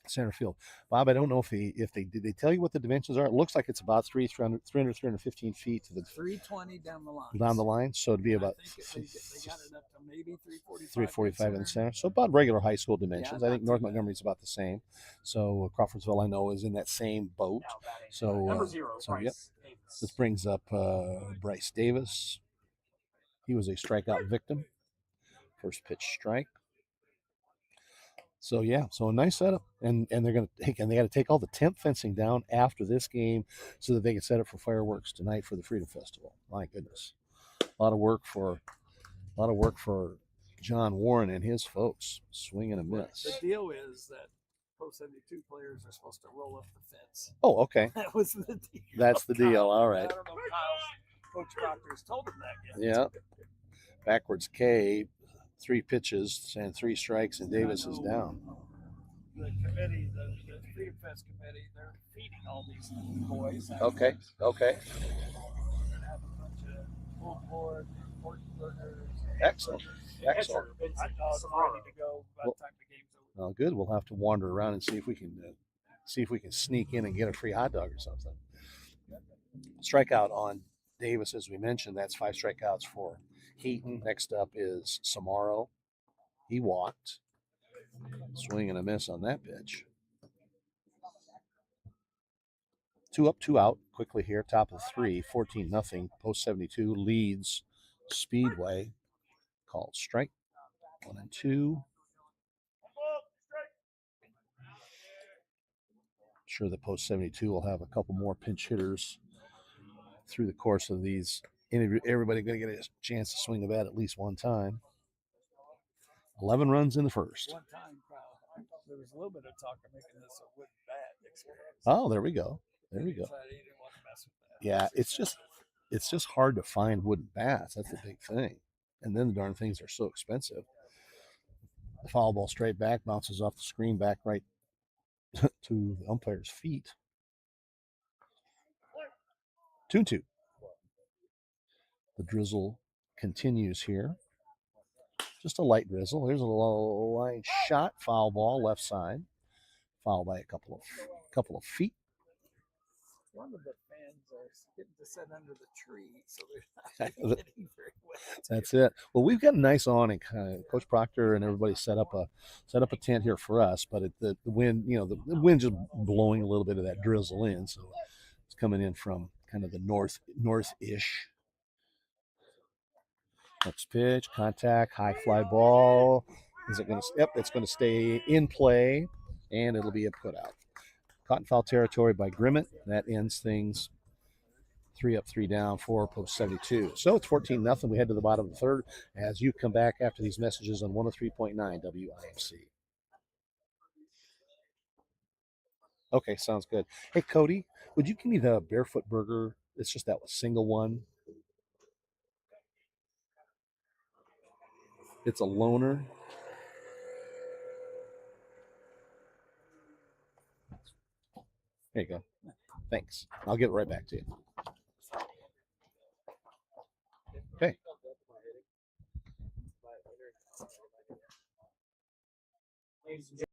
center field. Bob, I don't know if they did they tell you what the dimensions are. It looks like it's about 315 feet to the 320 down the line. Down the line, so it'd be about they got it up to maybe 345. 345 in the center. So about regular high school dimensions. I think North Montgomery's about the same. So Crawfordsville, I know, is in that same boat. So yep. This brings up Bryce Davis. He was a strikeout victim. First pitch strike. So yeah, so a nice setup, and they're going to take, and they got to take all the temp fencing down after this game so that they can set up for fireworks tonight for the Freedom Festival. My goodness, a lot of work for John Warren and his folks. Swing and a miss. The deal is that post 72 players are supposed to roll up the fence. Oh, okay. That was the deal. That's the deal. All right. I don't know if Coach Proctor's told him that yet. Yeah. Backwards K. 3 pitches and 3 strikes, and Davis is down. The committee, the Freedom Fest committee, they're feeding all these boys. Okay. We're going to have a bunch of full board, pork burgers. Excellent. Hot dogs ready to go by the time the game's over. Well, good. We'll have to wander around and see if we can sneak in and get a free hot dog or something. Strikeout on Davis, as we mentioned. That's 5 strikeouts for Heaton. Next up is Samaro. He walked. Swing and a miss on that pitch. 2 up, 2 out. Quickly here, top of 3, 14-0. Post 72 leads Speedway. Called strike. 1 and 2. Sure, the Post 72 will have a couple more pinch hitters through the course of these. Everybody going to get a chance to swing the bat at least one time. 11 runs in the first. One time, there was a little bit of talk of making this a wood bat experience. Oh, there we go. There we go. He didn't want to mess with that. Yeah, it's just hard to find wooden bats. That's the big thing. And then the darn things are so expensive. The foul ball straight back, bounces off the screen back right to the umpire's feet. 2-2. The drizzle continues here. Just a light drizzle. Here's a low line shot, foul ball, left side. Foul by a couple of feet. One of the fans are getting to sit under the tree, so they're not getting very wet. That's it. Well, we've got a nice awning. Coach Proctor and everybody set up a tent here for us, but the wind, the wind's just blowing a little bit of that drizzle in, so it's coming in from kind of the north-ish. Next pitch, contact, high fly ball. Is it going to? Yep, it's going to stay in play, and it'll be a put out. Caught in foul territory by Grimmett. That ends things 3 up, 3 down for Post 72. So it's 14-0. We head to the bottom of the third as you come back after these messages on 103.9 WIMC. Okay, sounds good. Hey, Cody, would you give me the Barefoot Burger? It's just that single one. It's a loner. There you go. Thanks. I'll get it right back to you. Okay. Ladies and gentlemen,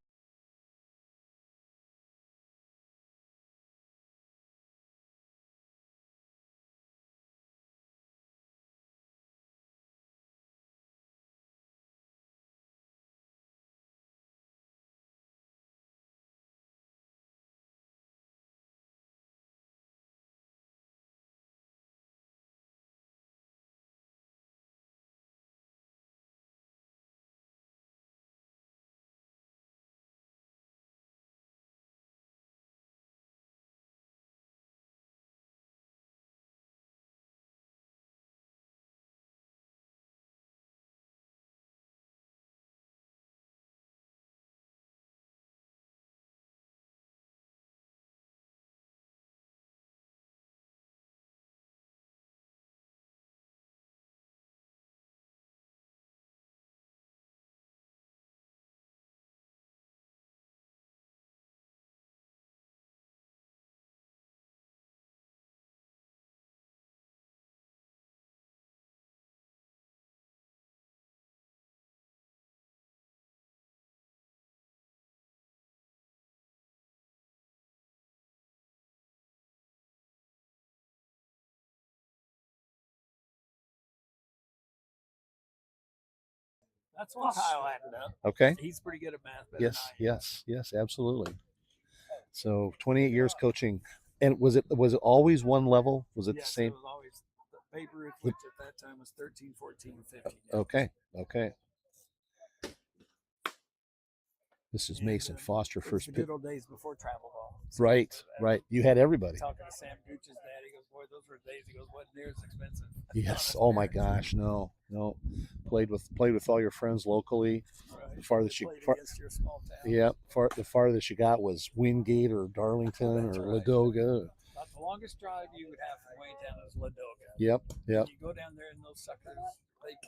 That's what Kyle added up. Okay. He's pretty good at math. Better Yes, absolutely. So 28 years coaching. And was it always one level? Was it the same? It was always Babe Ruth, which at that time was 13, 14, 15. Okay. This is Mason Foster, first the pitch. good old days before travel ball. Right. You had everybody. Talking to Sam Gooch's dad, he goes, "Boy, those were days." He goes, "Wasn't near as expensive." Yes. Oh my gosh, no. Played with all your friends locally. Right. The farthest against your small town. Yeah, the farthest you got was Wingate or Darlington or Ladoga. About the longest drive you would have from Waynetown is Ladoga. Yep. You go down there and those suckers,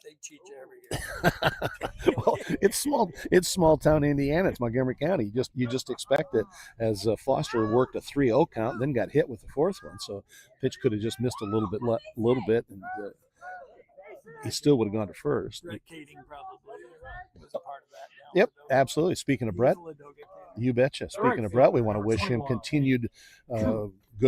they cheat you every year. Well, it's small town Indiana. It's Montgomery County. You just expect it. As Foster worked a 3-0 count, then got hit with the fourth one. So pitch could have just missed a little bit, and he still would have gone to first. Brett Kading probably was a part of that. Yep, absolutely. Speaking of Brett, you betcha. Speaking of Brett, we want to wish him continued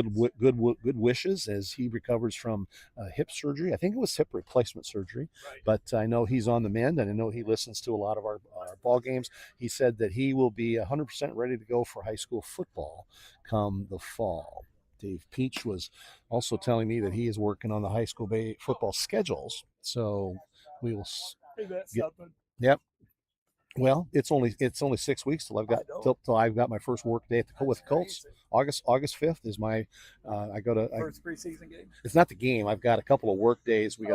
good wishes as he recovers from hip surgery. I think it was hip replacement surgery, but I know he's on the mend, and I know he listens to a lot of our ball games. He said that he will be 100% ready to go for high school football come the fall. Dave Peach was also telling me that he is working on the high school football schedules, so we will get. Yep. Well, it's only 6 weeks till I've got my first work day with the Colts. August 5th is my I go to First preseason game. It's not the game. I've got a couple of work days. We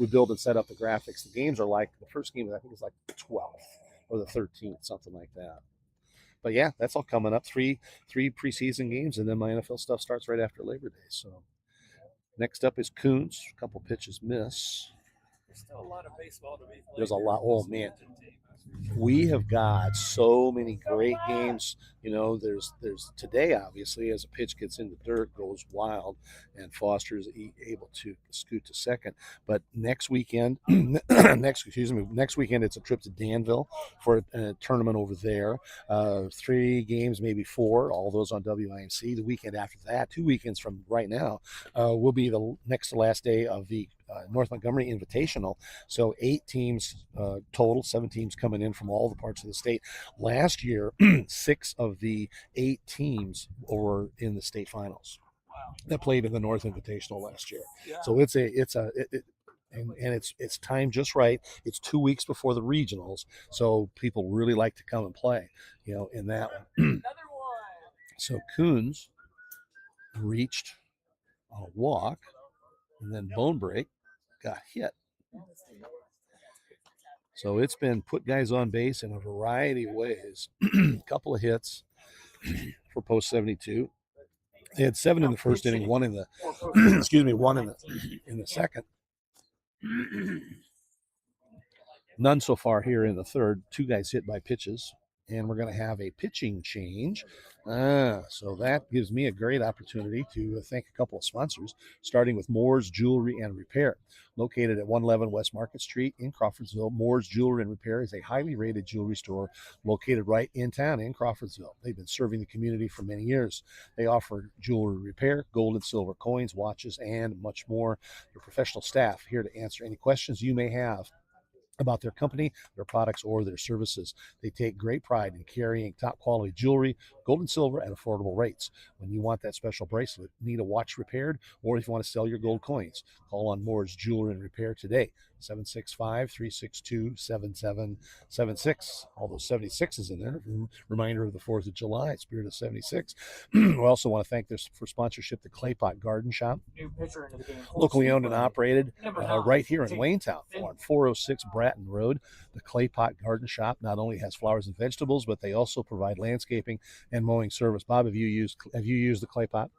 build and set up the graphics. The games are like the first game I think is like the 12th or the 13th, something like that. But yeah, that's all coming up. Three preseason games, and then my NFL stuff starts right after Labor Day. So next up is Coons. A couple pitches miss. There's still a lot of baseball to be played. There's a lot. Oh man, we have got so many great games. There's today, obviously, as a pitch gets in the dirt, goes wild, and Foster is able to scoot to second. But next weekend, next weekend, it's a trip to Danville for a tournament over there. 3 games, maybe 4, all those on WINC. The weekend after that, 2 weekends from right now, will be the next to last day of the North Montgomery Invitational. So 8 teams total, 7 teams coming in from all the parts of the state. Last year, 6 of the 8 teams were in the state finals. Wow. That played in the North Invitational last year. Yeah. So it's timed just right. It's 2 weeks before the regionals, so people really like to come and play, in that one. Another one. So Coons reached on a walk, and then bone break got hit. So it's been put guys on base in a variety of ways. A couple of hits for Post 72. They had 7 in the first inning, 1 in the one in the second. None so far here in the third. 2 guys hit by pitches, and we're going to have a pitching change. So that gives me a great opportunity to thank a couple of sponsors, starting with Moore's Jewelry and Repair. Located at 111 West Market Street in Crawfordsville, Moore's Jewelry and Repair is a highly rated jewelry store located right in town in Crawfordsville. They've been serving the community for many years. They offer jewelry repair, gold and silver coins, watches, and much more. Their professional staff here to answer any questions you may have about their company, their products, or their services. They take great pride in carrying top quality jewelry, gold and silver at affordable rates. When you want that special bracelet, need a watch repaired, or if you want to sell your gold coins, call on Moore's Jewelry and Repair today. 765-362-7776. All those 76s in there. Reminder of the 4th of July, Spirit of 76. We also want to thank this for sponsorship, the Claypot Garden Shop. New pitcher into the game. Locally owned and operated right here in Take Waynetown on 406 Bratton Road. The Claypot Garden Shop not only has flowers and vegetables, but they also provide landscaping and mowing service. Bob, have you used the Claypot?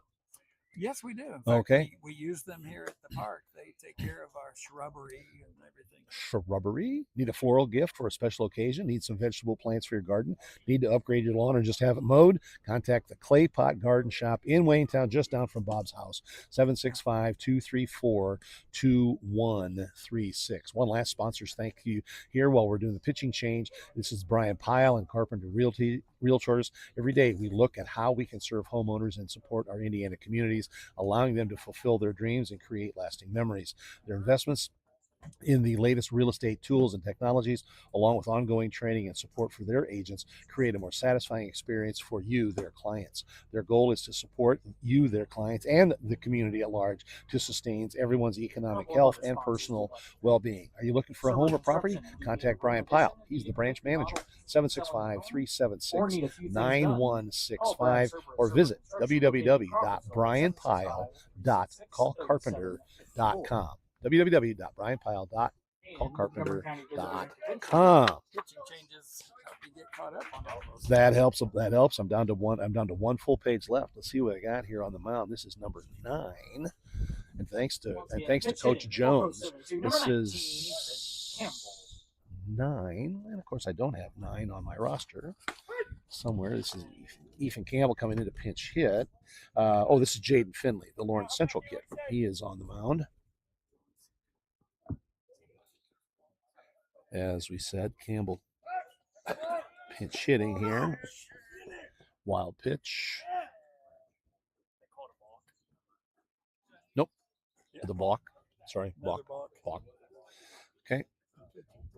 Yes, we do. In fact, Okay. We use them here at the park. They take care of our shrubbery and everything. Shrubbery? Need a floral gift for a special occasion? Need some vegetable plants for your garden? Need to upgrade your lawn or just have it mowed? Contact the Claypot Garden Shop in Waynetown, just down from Bob's house. 765-234-2136. One last sponsor's thank you here while we're doing the pitching change. This is Brian Pyle and Carpenter Realtors. Every day we look at how we can serve homeowners and support our Indiana communities, allowing them to fulfill their dreams and create lasting memories. Their investments in the latest real estate tools and technologies, along with ongoing training and support for their agents, create a more satisfying experience for you, their clients. Their goal is to support you, their clients, and the community at large to sustain everyone's economic health and personal well-being. Are you looking for a home or property? Contact Brian Pyle. He's the branch manager. 765-376-9165 or visit www.brianpyle.callcarpenter.com. www.brianpyle.callcarpenter.com. Pitching changes help you get caught up on all those. That helps. I'm down to one full page left. Let's see what I got here on the mound. This is number 9. And thanks to Coach Jones, this is 9. And of course I don't have 9 on my roster somewhere. This is Ethan Campbell coming in to pinch hit. This is Jaden Finley, the Lawrence Central kid. He is on the mound. As we said, Campbell pinch hitting here. Wild pitch. The balk. Sorry, Another balk. balk. Balk. Okay.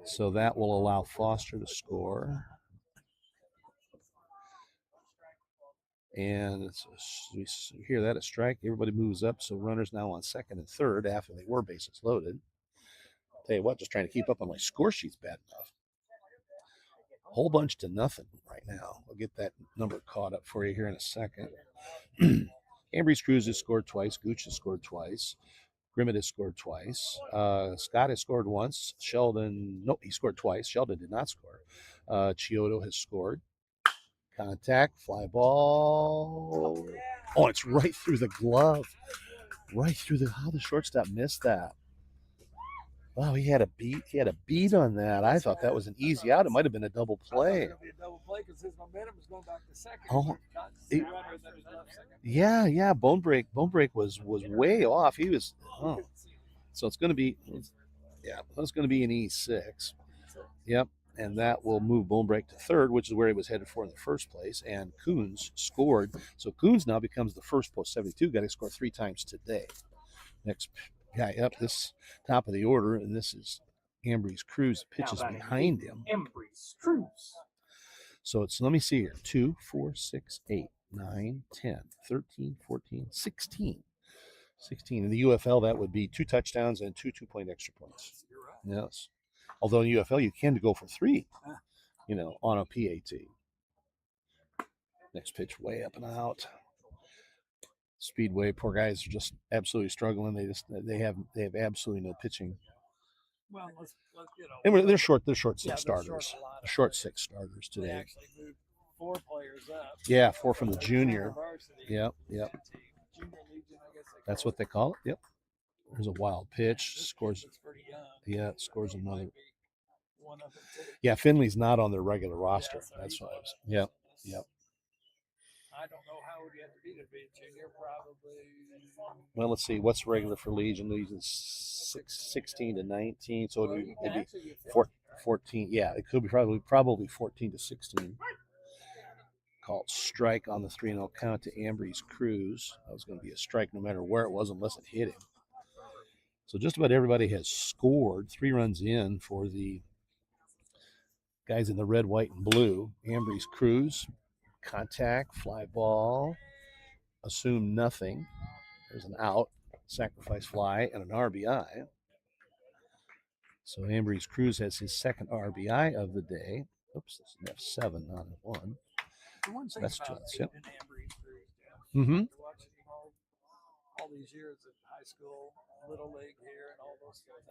So that will allow Foster to score. And we hear that a strike. Everybody moves up. So runners now on second and third after they were bases loaded. Tell you what, just trying to keep up on my score sheet's bad enough. Whole bunch to nothing right now. We'll get that number caught up for you here in a second. Ambry's Cruz has scored twice. Gooch has scored twice. Grimmett has scored twice. Scott has scored once. Sheldon, nope, he scored twice. Sheldon did not score. Chiodo has scored. Contact, fly ball. Oh, it's right through the glove. Right through the, how the shortstop missed that. Wow, he had a beat on that. I thought that was an easy out. It might have been a double play. It was be a double play because his momentum was going back to second. Oh, yeah. Bone break was way off. He was, so it's going to be, it's going to be an E6. Yep, and that will move Bone break to third, which is where he was headed for in the first place. And Coons scored, so Coons now becomes the first post 72 guy to score 3 times today. Next guy up, this top of the order, and this is Ambry's Cruz. Pitches behind him. Ambry's Cruz. So it's, let me see here, 2, 4, 6, 8, 9, 10, 13, 14, 16. 16. In the UFL, that would be 2 touchdowns and 2 2-point extra points. Yes. Although in UFL, you can go for 3, on a PAT. Next pitch way up and out. Speedway, poor guys are just absolutely struggling. They have absolutely no pitching. Well, let's and they're short 6 starters. Short 6 starters today. They actually moved 4 players up. Yeah, 4 from the junior. Yep. Junior Legion, I guess that's what they call it. Yep. There's a wild pitch. Scores. Pretty young. Yeah, scores another. One up Yeah, Finley's not on their regular roster. That's why I was. Yep. I don't know how would you have to be to be a junior, probably. Well, let's see. What's regular for Legion? Legion's 16 to 19, so it'd be 14. Yeah, it could be probably 14 to 16. Called strike on the 3-0 count to Ambry's Cruz. That was going to be a strike no matter where it was unless it hit him. So just about everybody has scored. 3 runs in for the guys in the red, white, and blue. Ambry's Cruz. Contact, fly ball, assume nothing. There's an out, sacrifice fly, and an RBI. So Ambry's Cruz has his second RBI of the day. Oops, that's an F7, not a 1. So that's just yep. Ambry's Cruz, Mm-hmm. Watching him all these years at high school, little league here, and all those things.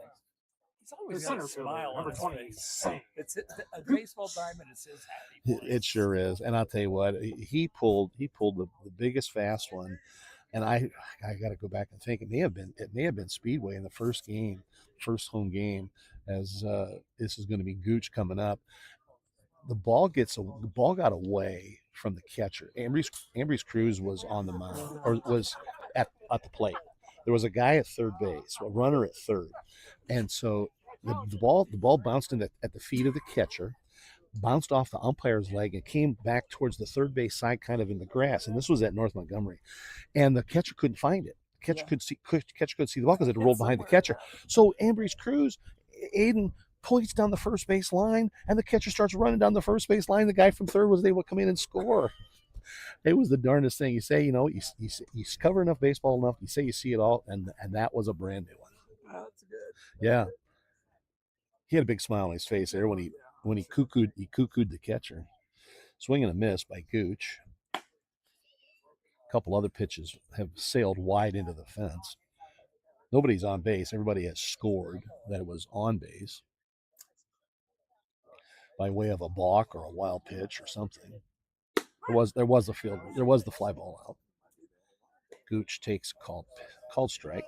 He's always got a smile on his face. It's a baseball diamond. It says happy place. It sure is, and I'll tell you what, he pulled the biggest fast one, and I got to go back and think. It may have been Speedway in the first home game, as this is going to be Gooch coming up. The ball got away from the catcher. Ambry's Cruz was on the mound, or was at the plate. There was a guy at third base, a runner at third. And so the ball bounced at the feet of the catcher, bounced off the umpire's leg, and came back towards the third base side, kind of in the grass. And this was at North Montgomery. And the catcher couldn't find it. Catcher couldn't see the ball because it rolled behind the catcher. So Ambry's Cruz, Aiden points down the first base line, and the catcher starts running down the first base line. The guy from third was able to come in and score. It was the darndest thing. You say, you cover enough baseball enough, you say you see it all, and that was a brand new one. Oh, that's good. Yeah. He had a big smile on his face there when he cuckooed the catcher. Swing and a miss by Gooch. A couple other pitches have sailed wide into the fence. Nobody's on base. Everybody has scored that it was on base by way of a balk or a wild pitch or something. There was the fly ball out. Gooch takes called strike.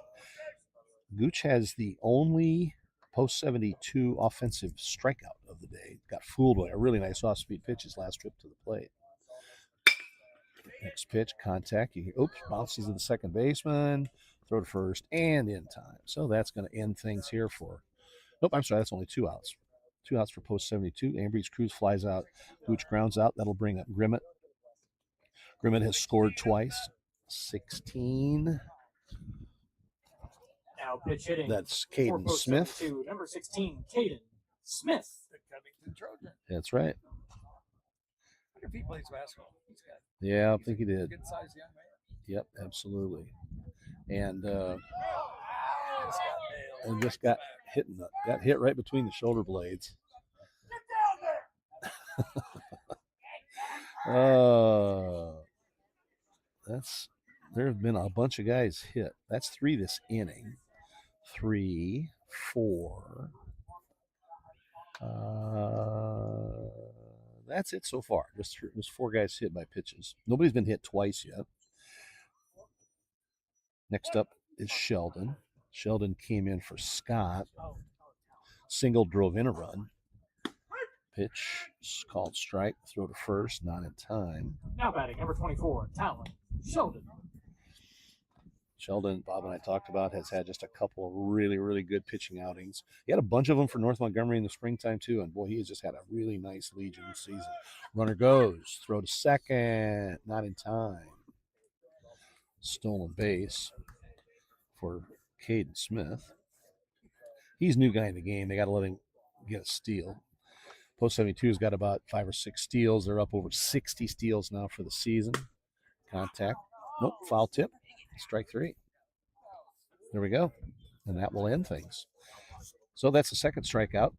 Gooch has the only post 72 offensive strikeout of the day. Got fooled by a really nice off-speed pitch his last trip to the plate. Next pitch, contact. Bounces to the second baseman, throw to first, and in time. So that's going to end things here for. Nope, I'm sorry. That's only 2 outs. 2 outs for post 72. Ambry's Cruz flies out. Gooch grounds out. That'll bring up Grimmett. Grimmett has scored twice. 16. Now pitch hitting. That's for Caden Post Smith. 72, number 16, Caden Smith. The Covington Trojan. That's right. I wonder if he plays basketball. He's got. Yeah, I think he did. Good sized young man. Yep, absolutely. And Just got nailed. just got hit right between the shoulder blades. There have been a bunch of guys hit. That's 3 this inning. 3, 4. That's it so far. Just 4 guys hit by pitches. Nobody's been hit twice yet. Next up is Sheldon. Sheldon came in for Scott. Single, drove in a run. Pitch is called strike. Throw to first, not in time. Now batting, number 24, Talon Sheldon. Sheldon, Bob and I talked about, has had just a couple of really, really good pitching outings. He had a bunch of them for North Montgomery in the springtime, too. And, boy, he has just had a really nice Legion season. Runner goes. Throw to second. Not in time. Stolen base for Caden Smith. He's a new guy in the game. They got to let him get a steal. Post 72 has got about 5 or 6 steals. They're up over 60 steals now for the season. Contact. Nope, foul tip. Strike 3. There we go. And that will end things. So that's the second strikeout.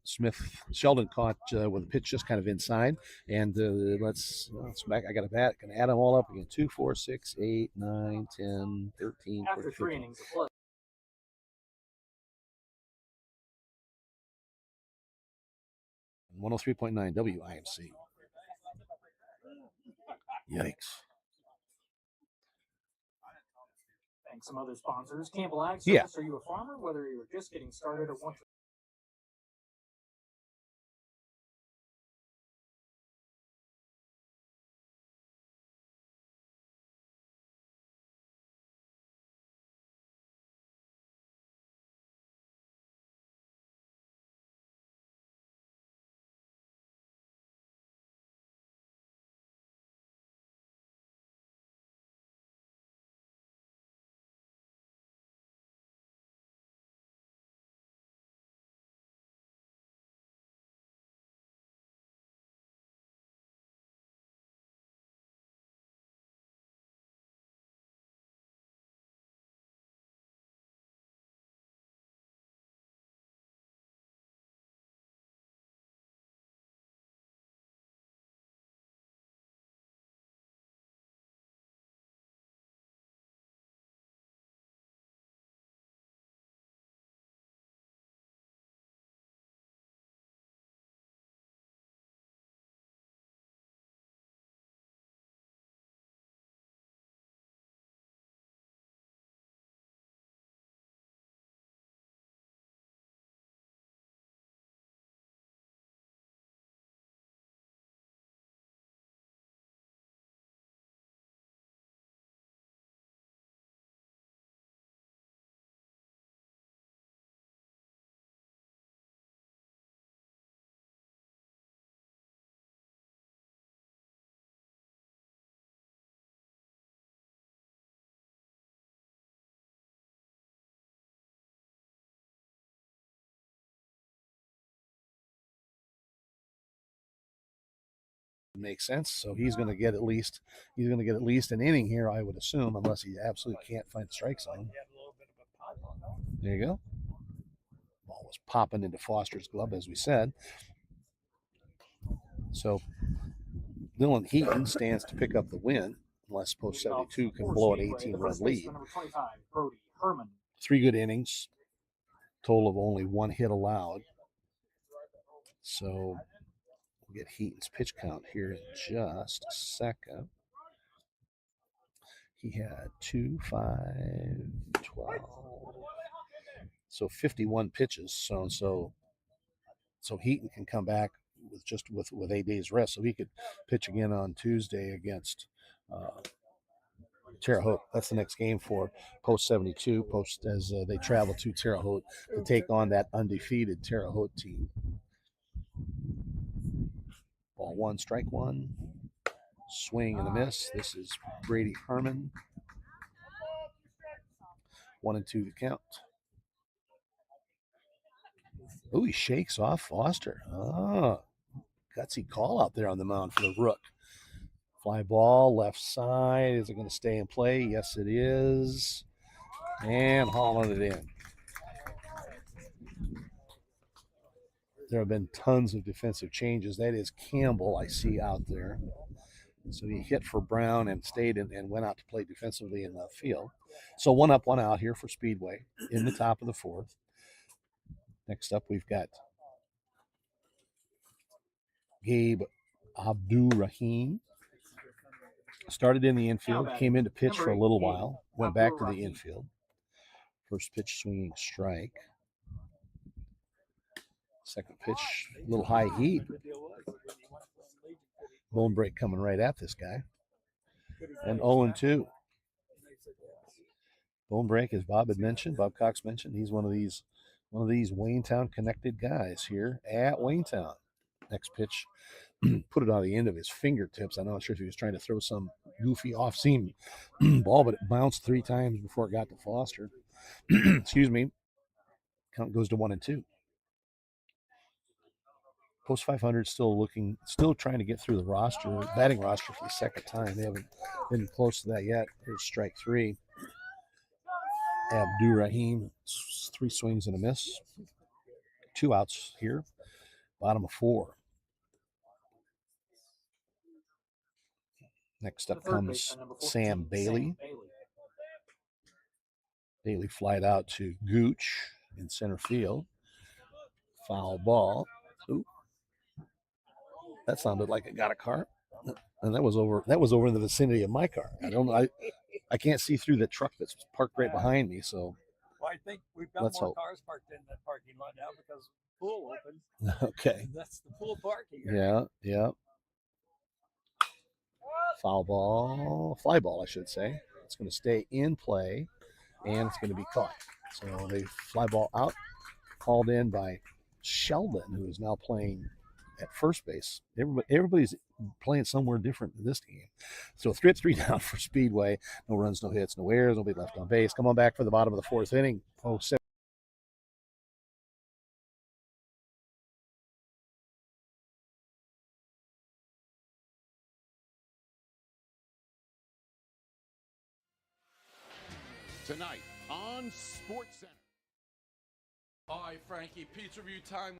Sheldon caught with a pitch just kind of inside. And let's back. I got a bat. Can add them all up again. 2, 4, 6, 8, 9, 10, 13, After 14, 3 15. innings of play. 103.9 WIMC. Yikes. Thanks some other sponsors. Campbell Ag Service. Yeah. Are you a farmer? Whether you're just getting started or want to Makes sense. So he's going to get at least an inning here, I would assume, unless he absolutely can't find the strike zone. There you go. Ball was popping into Foster's glove, as we said. So Dylan Heaton stands to pick up the win, unless Post 72 can blow an 18-run lead. Number 25, Brody Herman. 3 good innings, total of only 1 hit allowed. So we'll get Heaton's pitch count here in just a second. He had 2, 5, 12. So 51 pitches. So Heaton can come back with 8 days rest. So he could pitch again on Tuesday against Terre Haute. That's the next game for Post 72. Post as they travel to Terre Haute to take on that undefeated Terre Haute team. Ball 1, strike 1. Swing and a miss. This is Brady Herman. 1-2 the count. Oh, he shakes off Foster. Oh, gutsy call out there on the mound for the Rook. Fly ball, left side. Is it going to stay in play? Yes, it is. And hauling it in. There have been tons of defensive changes. That is Campbell I see out there. So he hit for Brown and stayed and went out to play defensively in left field. So 1 up, 1 out here for Speedway in the top of the 4th. Next up, we've got Gabe Abdurrahim. Started in the infield, came in to pitch for a little while, went back to the infield. First pitch swinging strike. Second pitch, a little high heat. Bone break coming right at this guy. And 0-2. Bone break, as Bob Cox mentioned, he's one of these Waynetown connected guys here at Waynetown. Next pitch, put it on the end of his fingertips. I'm not sure if he was trying to throw some goofy off-seam ball, but it bounced 3 times before it got to Foster. Excuse me. Count goes to 1-2. Post 500 still trying to get through the batting roster for the second time. They haven't been close to that yet. Here's strike 3. Abdurrahim, 3 swings and a miss. 2 outs here. Bottom of 4. Next up comes Sam Bailey. Bailey flied out to Gooch in center field. Foul ball. Ooh. That sounded like it got a car. And that was over in the vicinity of my car. I can't see through the truck that's parked right behind me, so Well, I think we've got more cars parked in that parking lot now because the pool opened. Okay. That's the pool parking. Yeah. Foul ball, fly ball, I should say. It's going to stay in play, and it's going to be caught. So they fly ball out, called in by Sheldon, who is now playing at first base. Everybody's playing somewhere different in this game. So 3-3 down for Speedway. No runs, no hits, no errors, nobody left on base. Come on back for the bottom of the 4th inning. Tonight on Sports Center. Hi, Frankie. Pizza review time.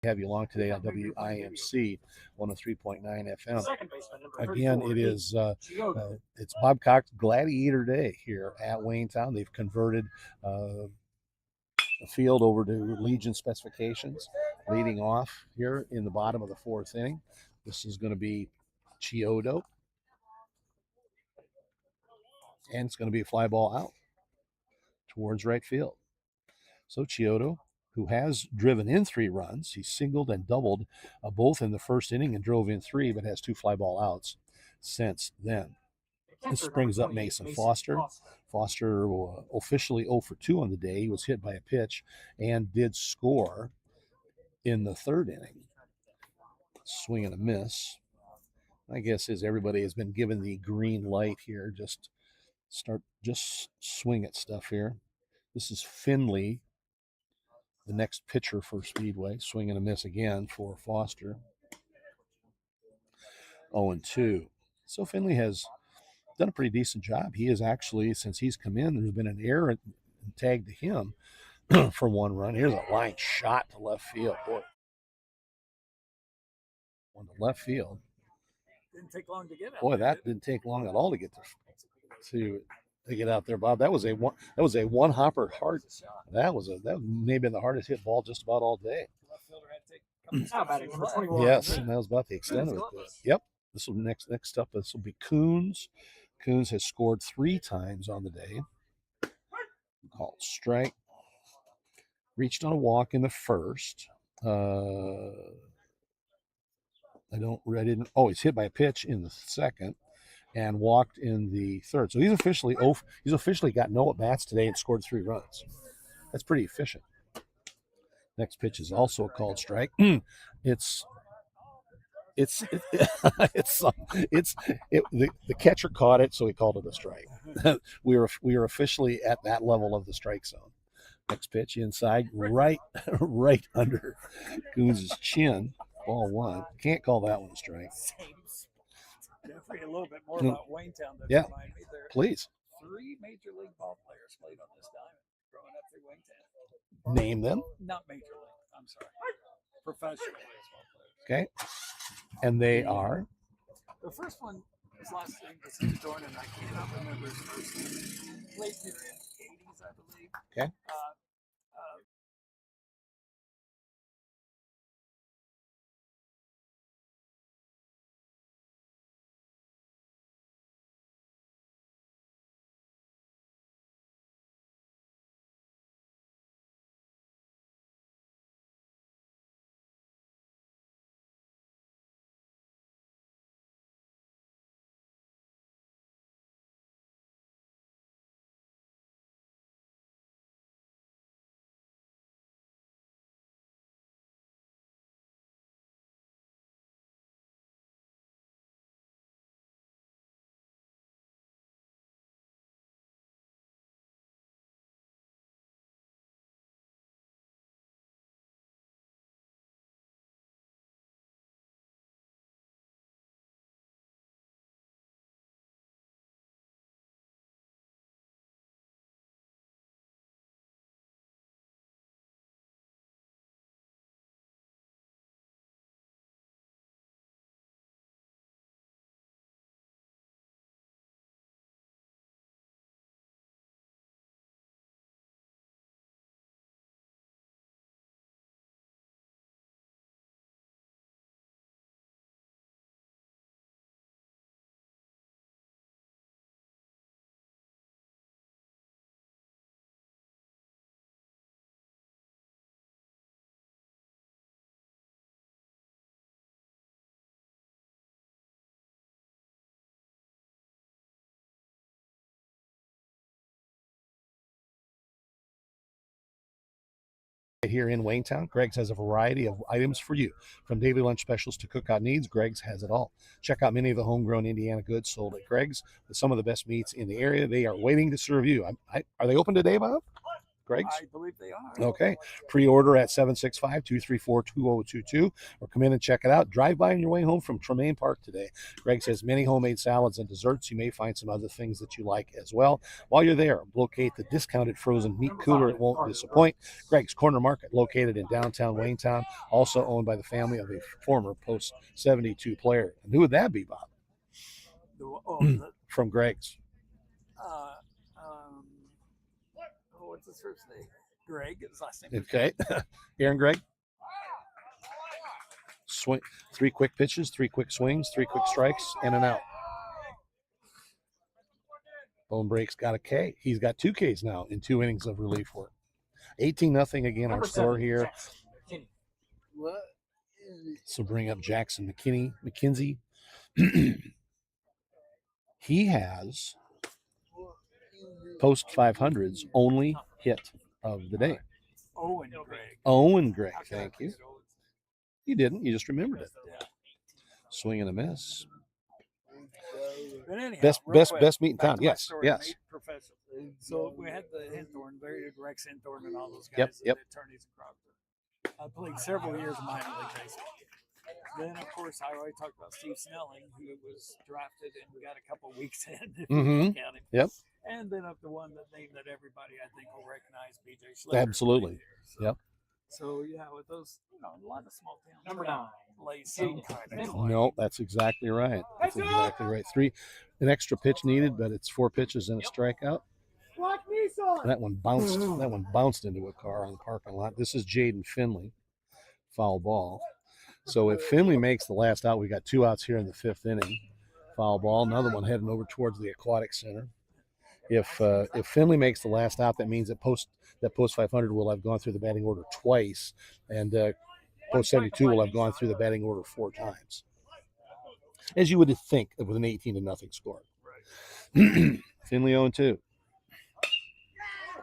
Have you along today on WIMC 103.9 FM. Again, it is it's Bob Cox Gladiator Day here at Waynetown. They've converted the field over to Legion specifications. Leading off here in the bottom of the 4th inning. This is going to be Chiodo. And it's going to be a fly ball out towards right field. So Chiodo, who has driven in 3 runs. He singled and doubled both in the 1st inning and drove in 3, but has 2 fly ball outs since then. This brings up Mason Foster. Foster officially 0 for 2 on the day. He was hit by a pitch and did score in the 3rd inning. Swing and a miss. My guess is everybody has been given the green light here. Just swing at stuff here. This is Finley the next pitcher for Speedway. Swing and a miss again for Foster. 0-2. So Finley has done a pretty decent job. He has actually, since he's come in, there's been an error tag to him for 1 run. Here's a line shot to left field. Boy. On the left field. Didn't take long to get out. Boy, that didn't take long at all to get to get out there, Bob. That was a one hopper hard. That may have been the hardest hit ball just about all day. How about it? Number 21. Yes, and that was about the extent of it. Yep. This will next up. This will be Coons. Coons has scored 3 times on the day. Called strike. Reached on a walk in the first. He's hit by a pitch in the second and walked in the third. So he's officially got no at-bats today and scored 3 runs. That's pretty efficient. Next pitch is also a called strike. The catcher caught it, so he called it a strike. we are officially at that level of the strike zone. Next pitch inside, right under Coons' chin. Ball 1. Can't call that one a strike. Definitely a little bit more about Waynetown. Yeah, remind me there. Please. 3 major league ball players played on this diamond growing up through Waynetown. Name them. Not major league. I'm sorry. Professional baseball Okay. players. And they are? The first one, his last name was Steve Dorn, and I cannot remember his first name. Played here in the 80s, I believe. Okay. Here in Waynetown, Greg's has a variety of items for you. From daily lunch specials to cookout needs, Greg's has it all. Check out many of the homegrown Indiana goods sold at Greg's with some of the best meats in the area. They are waiting to serve you. Are they open today, Bob? Greg's? I believe they are. Okay. Pre-order at 765-234-2022 or come in and check it out. Drive by on your way home from Tremaine Park today. Greg's has many homemade salads and desserts. You may find some other things that you like as well. While you're there, locate the discounted frozen meat cooler. It won't disappoint. Greg's Corner Market, located in downtown Waynetown, also owned by the family of a former Post 72 player. And who would that be, Bob? From Greg's. What's his first name? Greg. His last name. Okay. Aaron Gregg. Swing. 3 quick pitches, 3 quick swings, 3 quick strikes, and an out. Bone Break's got a K. He's got 2 Ks now in 2 innings of relief work. 18-0 again, our score here. So bring up Jackson McKenzie. He has Post 500's only hit of the day. Owen Gregg, thank you. You didn't, you just remembered it. Swing and a miss. But anyhow, Best meet in back town. to my Yes, story, yes. Nate Professor. So we had the Hinthorn, very good Rex Hinthorn and all those guys, Yep, yep. the attorneys in Crawford. I played several years of minor league baseball. Then, of course, I already talked about Steve Snelling, who was drafted and we got a couple of weeks in if Mhm. we count him. Yep. And then up the one that name that everybody I think will recognize, BJ Schlechter. Absolutely. So, Yep. So yeah, with those, a lot of small towns. Number 9. Lay some kind of claim. No, that's exactly right. That's exactly right. An extra pitch needed, but it's 4 pitches and a strikeout. And that one bounced into a car on the parking lot. This is Jaden Finley. Foul ball. So if Finley makes the last out, we got 2 outs here in the 5th inning. Foul ball. Another one heading over towards the aquatic center. If Finley makes the last out, that means that post 500 will have gone through the batting order twice, and post 72 will have gone through the batting order 4 times. As you would think with an 18-0 score. Finley 0-2.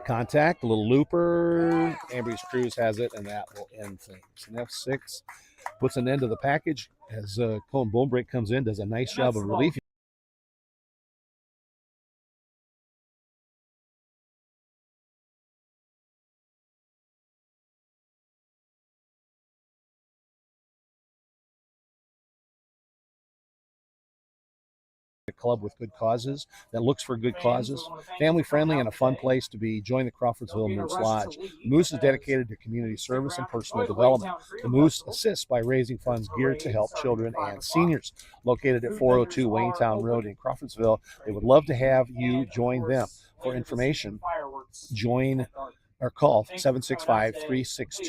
Contact, a little looper. Ambrose Cruz has it, and that will end things. And F6 puts an end to the package as Colin Bonebrake comes in, does a nice job of relief. A club with good causes that looks for good causes, family friendly, and a fun place to be. Join the Crawfordsville Moose Lodge. Moose is dedicated to community service and personal development. The Moose assists by raising funds geared to help children and seniors. Located at 402 Waynetown Road in Crawfordsville, they would love to have you join them. For information, join or call 765-362